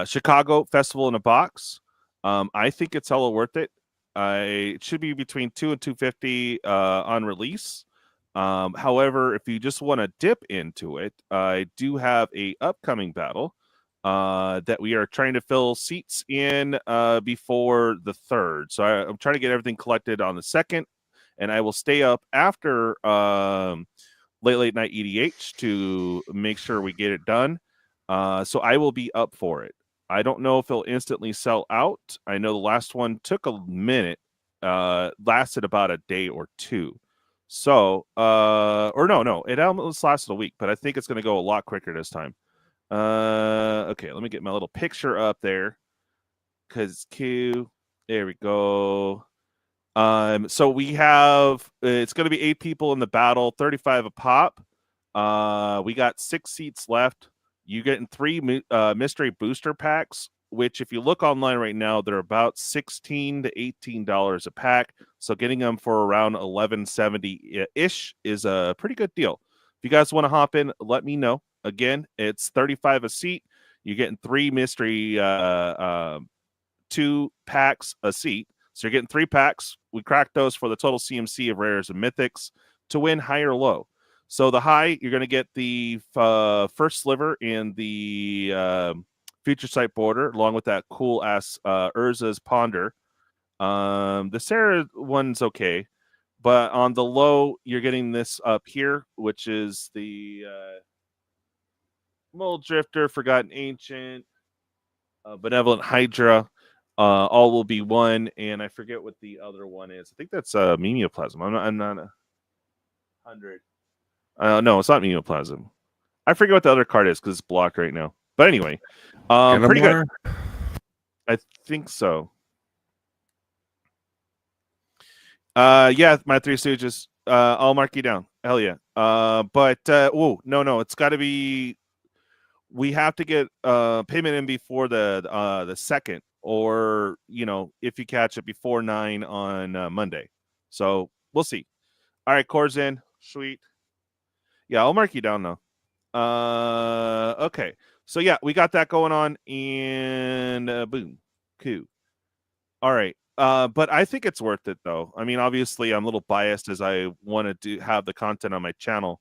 Chicago Festival in a Box. I think it's hella worth it. It should be between $2 and $250 on release. However, if you just want to dip into it, I do have a upcoming battle that we are trying to fill seats in before the 3rd. So I'm trying to get everything collected on the 2nd, and I will stay up after late night EDH to make sure we get it done. So I will be up for it. I don't know if it'll instantly sell out. I know the last one took a minute, lasted about a day or two. So, or no, it almost lasted a week, but I think it's going to go a lot quicker this time. Okay, let me get my little picture up there. Because there we go. So we have it's going to be 8 people in the battle, 35 a pop. We got 6 seats left. You getting 3 mystery booster packs, which if you look online right now, they're about $16 to $18 a pack. So getting them for around $11.70 ish is a pretty good deal. If you guys want to hop in, let me know. Again, it's 35 a seat. You're getting 3 mystery 2 packs a seat. So you're getting 3 packs. We cracked those for the total CMC of rares and mythics to win high or low. So the high, you're going to get the first sliver in the future sight border, along with that cool ass Urza's Ponder. The Sarah one's okay, but on the low, you're getting this up here, which is the Mold Drifter, Forgotten Ancient, Benevolent Hydra. All will be one, and I forget what the other one is. I think that's Mimeoplasm. I'm not 100. No, it's not Mimeoplasm. I forget what the other card is because it's blocked right now. But anyway, pretty good. I think so. Yeah, my 3 Stooges. I'll mark you down. Hell yeah. But no, it's got to be. We have to get payment in before the second, or if you catch it before 9 on Monday. So we'll see. All right, Core's in. Sweet. Yeah, I'll mark you down though. Okay. So yeah, we got that going on, and boom, cool. All right. But I think it's worth it though. I mean, obviously, I'm a little biased as I want to have the content on my channel.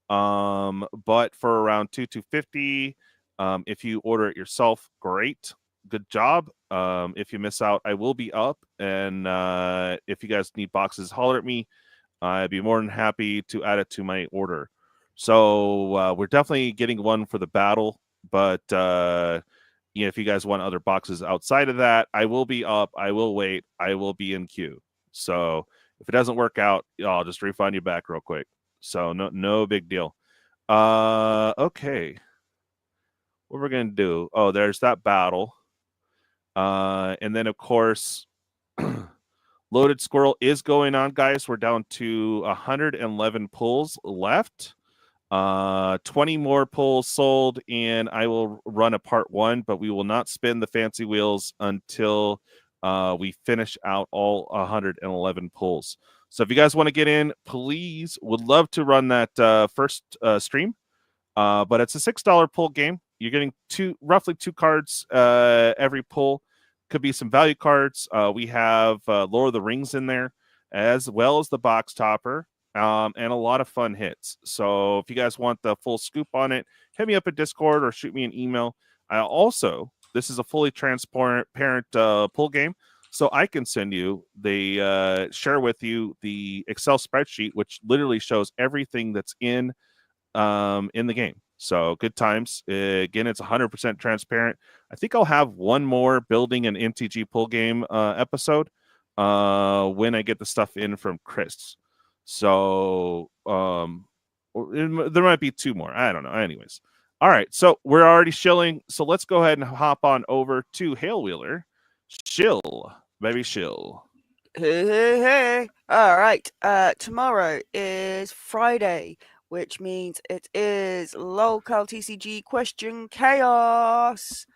But for around $250, if you order it yourself, great, good job. If you miss out, I will be up, and if you guys need boxes, holler at me. I'd be more than happy to add it to my order. So we're definitely getting one for the battle, but if you guys want other boxes outside of that, I will be up. I will wait. I will be in queue. So if it doesn't work out, I'll just refund you back real quick. So no big deal. Okay. What we're gonna do? Oh, there's that battle. And then of course, Loaded Squirrel is going on, guys. We're down to 111 pulls left. 20 more pulls sold, and I will run a part 1, but we will not spin the fancy wheels until we finish out all 111 pulls. So if you guys want to get in, please, would love to run that first stream. But it's a $6 pull game. You're getting roughly 2 cards every pull. Could be some value cards. We have Lord of the Rings in there, as well as the box topper, and a lot of fun hits. So if you guys want the full scoop on it, hit me up at Discord or shoot me an email. This is a fully transparent pull game, so I can send you share with you the Excel spreadsheet, which literally shows everything that's in the game. So good times. Again, it's 100% transparent. I think I'll have one more building an MTG pull game episode when I get the stuff in from Chris. So there might be 2 more. I don't know. Anyways. All right. So we're already shilling. So let's go ahead and hop on over to Hail Wheeler. Shill, baby, shill. Hey. All right. Tomorrow is Friday, which means it is local TCG question chaos.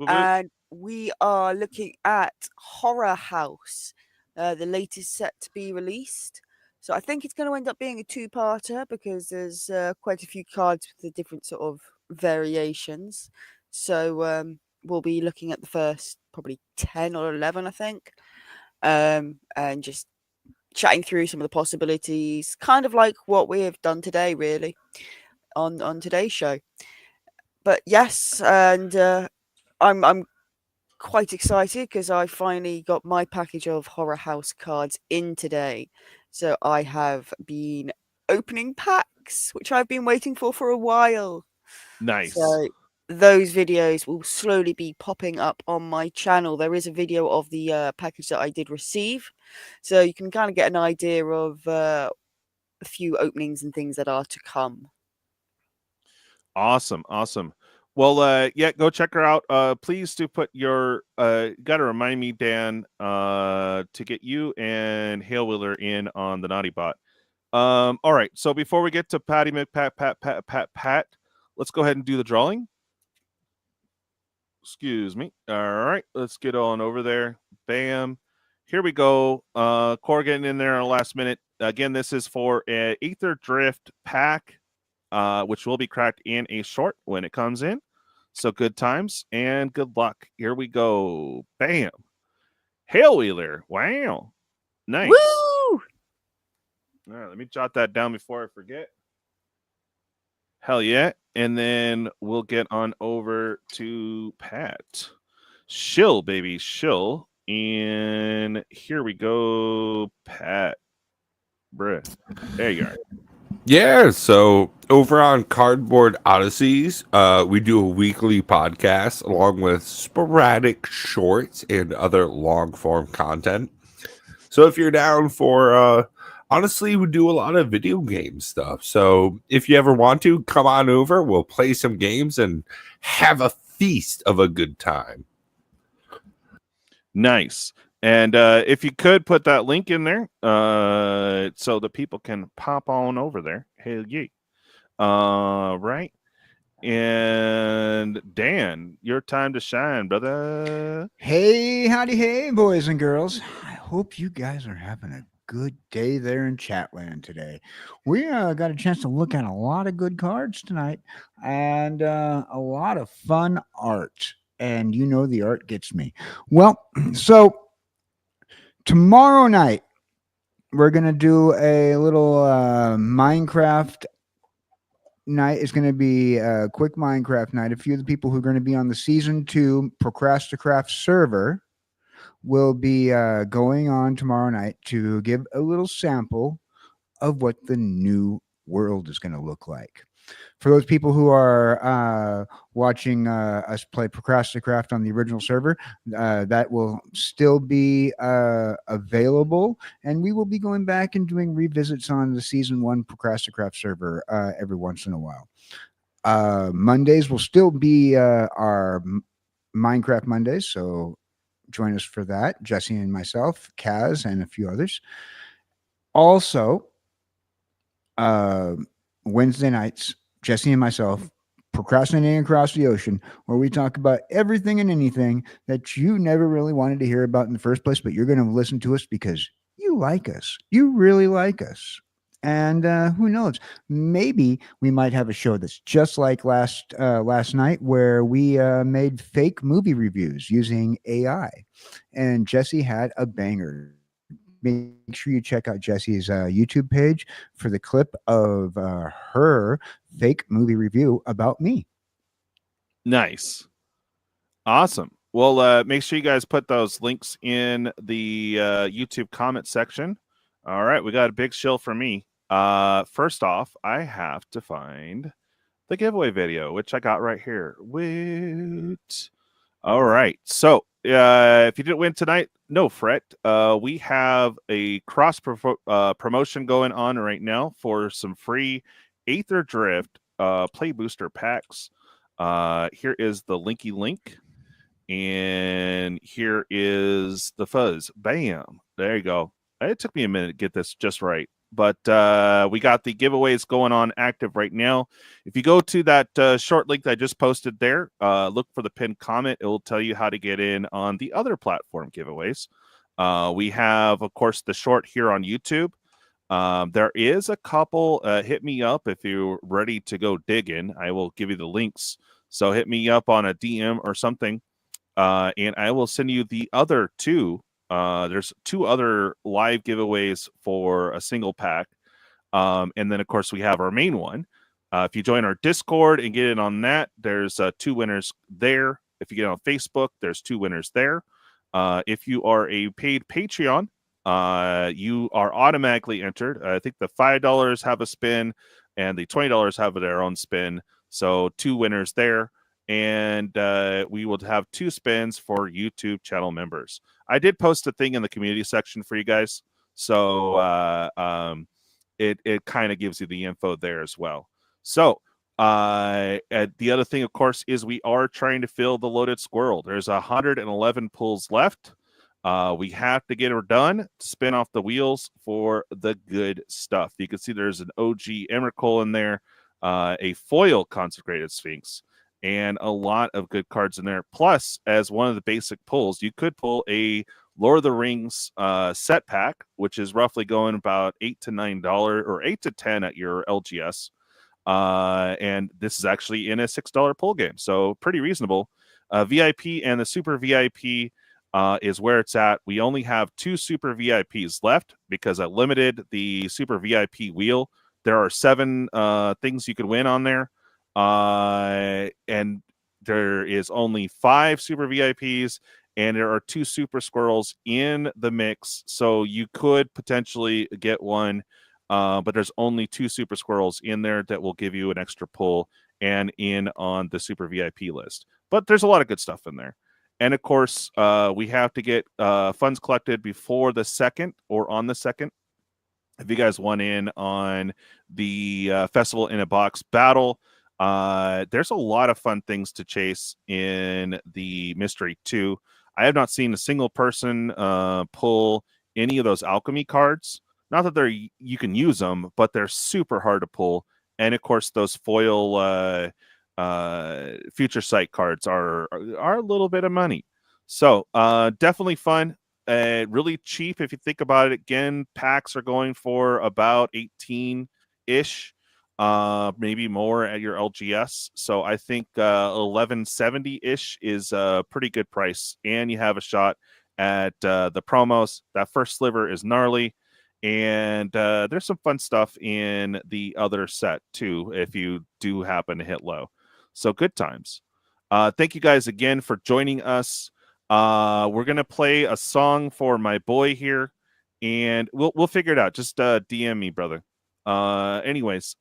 And we are looking at Horror House, the latest set to be released. So I think it's going to end up being a 2-parter because there's quite a few cards with the different sort of variations. So we'll be looking at the first probably 10 or 11, I think, and just chatting through some of the possibilities, kind of like what we have done today, really, on today's show. But yes, and I'm quite excited because I finally got my package of Horror House cards in today. So I have been opening packs, which I've been waiting for a while. Nice. So those videos will slowly be popping up on my channel. There is a video of the package that I did receive, so you can kind of get an idea of a few openings and things that are to come. Awesome. Well, yeah, go check her out. Please do put your gotta remind me, Dan, to get you and Hale Wheeler in on the Naughty Bot. All right. So before we get to Patty Pat, let's go ahead and do the drawing. Excuse me. All right, let's get on over there. Bam. Here we go. Qore getting in there on the last minute. Again, this is for an Aetherdrift pack, which will be cracked in a short when it comes in. So good times and good luck. Here we go. Bam. Hale Wheeler. Wow. Nice. Woo! All right, let me jot that down before I forget. Hell yeah. And then we'll get on over to Pat. Shill, baby, shill. And here we go, Pat. Bruh. There you are. Yeah, so over on Cardboard Odysseys, we do a weekly podcast along with sporadic shorts and other long form content. So if you're down for, honestly, we do a lot of video game stuff. So if you ever want to, come on over. We'll play some games and have a feast of a good time. Nice. And if you could put that link in there so that people can pop on over there. Hell yeah. Right. And Dan, your time to shine, brother. Hey, howdy, hey, boys and girls. I hope you guys are having a good day there in Chatland today. We got a chance to look at a lot of good cards tonight and a lot of fun art. And you know the art gets me. Well, so tomorrow night, we're going to do a little Minecraft night. It's going to be a quick Minecraft night. A few of the people who are going to be on the Season 2 Procrasticraft server will be going on tomorrow night to give a little sample of what the new world is going to look like. For those people who are watching us play Procrasticraft on the original server, that will still be available, and we will be going back and doing revisits on the Season 1 Procrasticraft server every once in a while. Mondays will still be our Minecraft Mondays, so join us for that. Jesse and myself, Kaz, and a few others. Also, Wednesday nights, Jesse and myself, Procrastinating Across the Ocean, where we talk about everything and anything that you never really wanted to hear about in the first place, but you're going to listen to us because you like us. You really like us. And who knows? Maybe we might have a show that's just like last night, where we made fake movie reviews using AI, and Jesse had a banger. Make sure you check out Jesse's YouTube page for the clip of her fake movie review about me. Nice. Awesome. Well, make sure you guys put those links in the YouTube comment section. All right, we got a big shill for me. First off, I have to find the giveaway video, which I got right here. Wait. All right. So if you didn't win tonight, no fret. We have a cross promotion going on right now for some free Aetherdrift play booster packs. Here is the linky link. And here is the fuzz. Bam. There you go. It took me a minute to get this just right. But we got the giveaways going on active right now. If you go to that short link that I just posted there, look for the pinned comment. It will tell you how to get in on the other platform giveaways. We have, of course, the short here on YouTube. There is a couple. Hit me up if you're ready to go digging. I will give you the links. So hit me up on a DM or something, and I will send you the other two. There's two other live giveaways for a single pack. And then, of course, we have our main one. If you join our Discord and get in on that, there's two winners there. If you get on Facebook, there's two winners there. If you are a paid Patreon, you are automatically entered. I think the $5 have a spin and the $20 have their own spin. So two winners there. And we will have two spins for YouTube channel members. I did post a thing in the community section for you guys. So it kind of gives you the info there as well. So And the other thing, of course, is we are trying to fill the loaded squirrel. There's 111 pulls left. We have to get her done to spin off the wheels for the good stuff. You can see there's an OG Emrakul in there, a foil Consecrated Sphinx, and a lot of good cards in there. Plus, as one of the basic pulls, you could pull a Lord of the Rings set pack, which is roughly going about $8 to $9 or $8 to $10 at your LGS. And this is actually in a $6 pull game, so pretty reasonable. VIP and the Super VIP is where it's at. We only have 2 Super VIPs left because I limited the Super VIP wheel. There are 7 things you could win on there, and there is only 5 Super VIPs, and there are 2 Super Squirrels in the mix, so you could potentially get one. But there's only 2 Super Squirrels in there that will give you an extra pull and in on the Super VIP list. But there's a lot of good stuff in there. And of course, we have to get funds collected before the 2nd or on the 2nd. If you guys want in on the Festival in a Box battle, there's a lot of fun things to chase in the Mystery 2. I have not seen a single person pull any of those alchemy cards. Not that you can use them, but they're super hard to pull. And of course, those foil Future Sight cards are a little bit of money. So definitely fun. Really cheap if you think about it. Again, packs are going for about 18-ish, maybe more at your LGS. So I think 1170-ish is a pretty good price. And you have a shot at the promos. That first sliver is gnarly. And there's some fun stuff in the other set, too, if you do happen to hit low. So good times. Thank you guys again for joining us. We're going to play a song for my boy here, and we'll figure it out. Just DM me, brother. Anyways,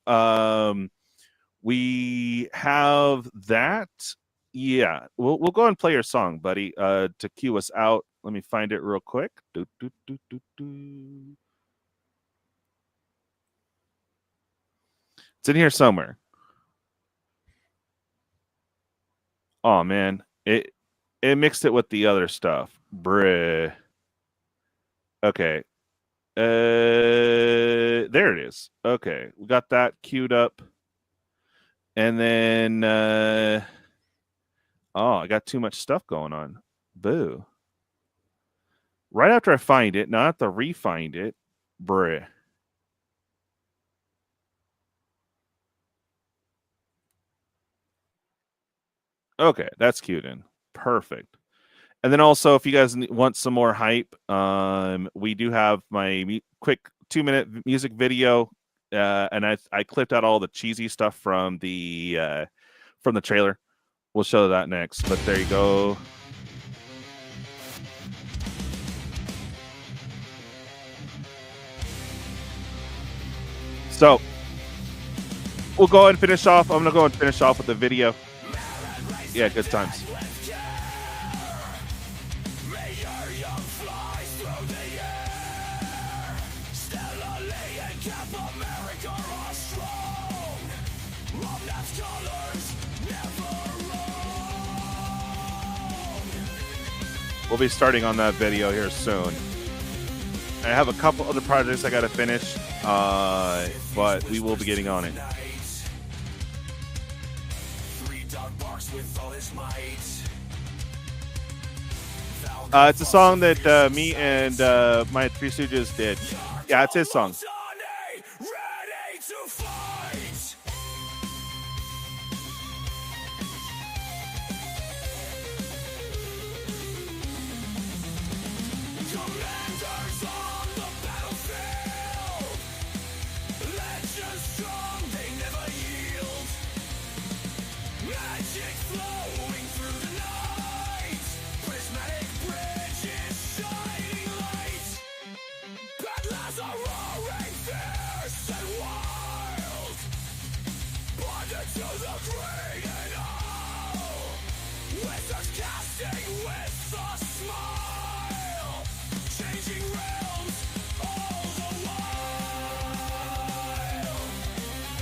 we have that. Yeah, we'll go and play your song, buddy, to cue us out. Let me find it real quick. It's in here somewhere. Oh man, it mixed it with the other stuff. Bruh. Okay. There it is. Okay, we got that queued up. And then I got too much stuff going on. Boo. Right after I find it, now I have to re-find it. Bruh. Okay, that's queued in. Perfect. And then also, if you guys want some more hype, we do have my quick 2-minute music video, and I clipped out all the cheesy stuff from the trailer. We'll show that next. But there you go. So we'll go ahead and finish off. I'm gonna go and finish off with the video. Yeah, good times. We'll be starting on that video here soon. I have a couple other projects I got to finish, but we will be getting on it. It's a song that me and my Three Stooges did. Yeah, it's his song.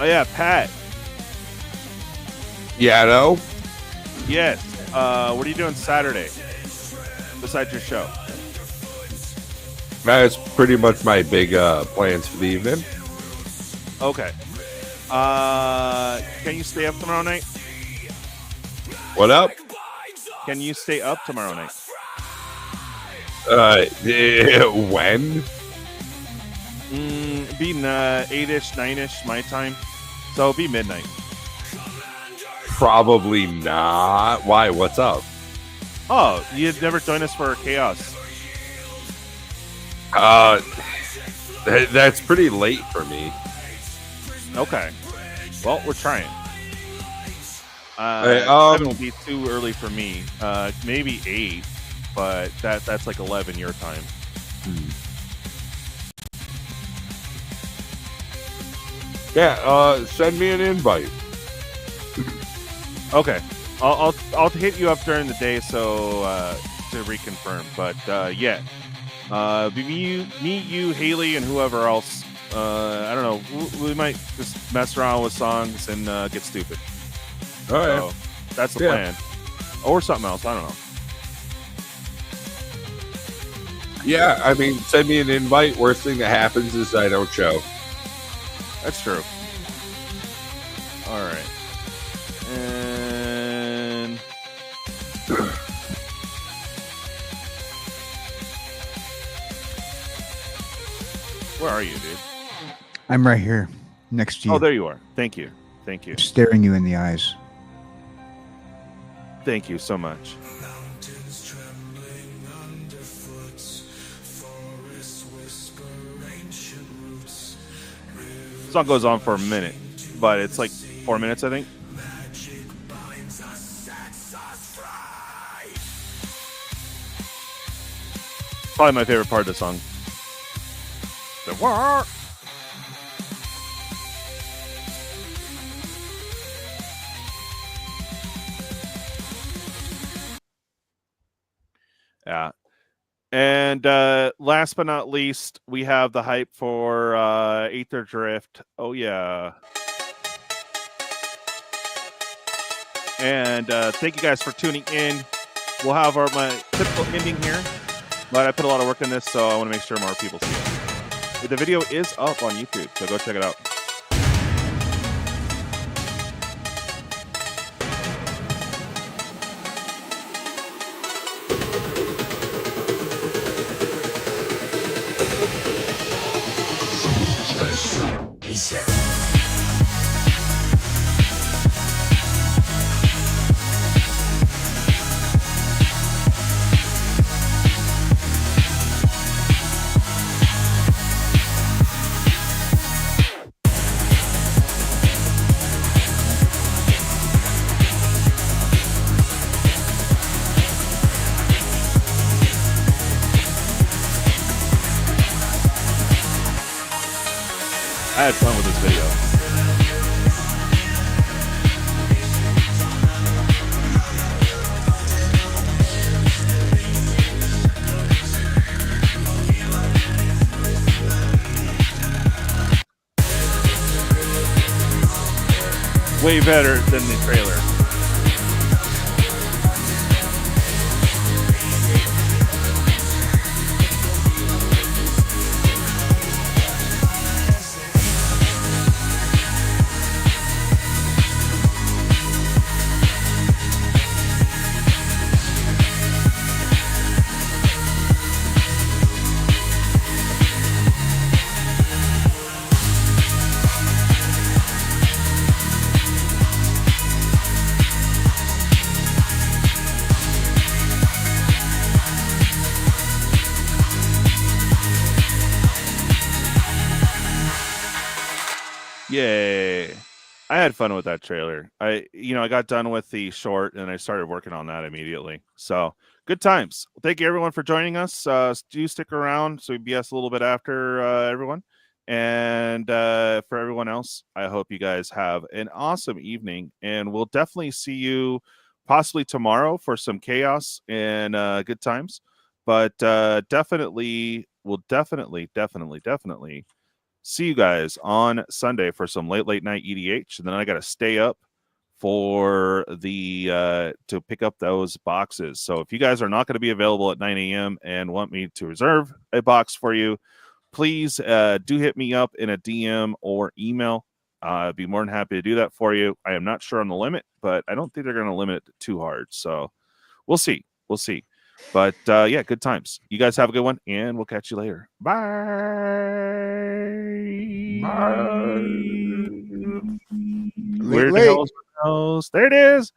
Oh yeah, Pat. Yeah, no. Yes. What are you doing Saturday besides your show? That's pretty much my big plans for the evening. Okay. Can you stay up tomorrow night? What up? Can you stay up tomorrow night? When? Be 8-ish, 9-ish my time. So it'll be midnight. Probably not. Why? What's up? Oh, you'd never join us for Chaos. That's pretty late for me. Okay. Well, we're trying. Hey, 7 will be too early for me. Maybe 8, but that's like 11 your time. Yeah, send me an invite. Okay. I'll hit you up during the day so to reconfirm. But yeah. Me, you, Haley, and whoever else. I don't know. We might just mess around with songs and get stupid. All right. So that's the plan. Or something else. I don't know. Yeah, I mean, send me an invite. Worst thing that happens is I don't show. That's true. All right. And where are you, dude? I'm right here, next to you. Oh, there you are. Thank you. Thank you. Staring you in the eyes. Thank you so much. The song goes on for a minute, but it's like 4 minutes, I think. Probably my favorite part of the song. The war. Yeah. And last but not least, we have the hype for Aetherdrift. Oh, yeah. And thank you guys for tuning in. We'll have my typical ending here. But I put a lot of work in this, so I want to make sure more people see it. The video is up on YouTube, so go check it out. I had fun with this video. Way better than the trailer. Yay. I had fun with that trailer. I got done with the short and I started working on that immediately. So good times. Thank you everyone for joining us. Do stick around so we BS a little bit after everyone. And for everyone else, I hope you guys have an awesome evening. And we'll definitely see you possibly tomorrow for some chaos and good times. But we'll definitely see you guys on Sunday for some late night EDH. And then I got to stay up for the to pick up those boxes. So if you guys are not going to be available at 9 a.m. and want me to reserve a box for you, please do hit me up in a DM or email. I'd be more than happy to do that for you. I am not sure on the limit, but I don't think they're going to limit it too hard. So we'll see. We'll see. But yeah, good times. You guys have a good one, and we'll catch you later. Bye. Bye. Where the hell's my nose? There it is.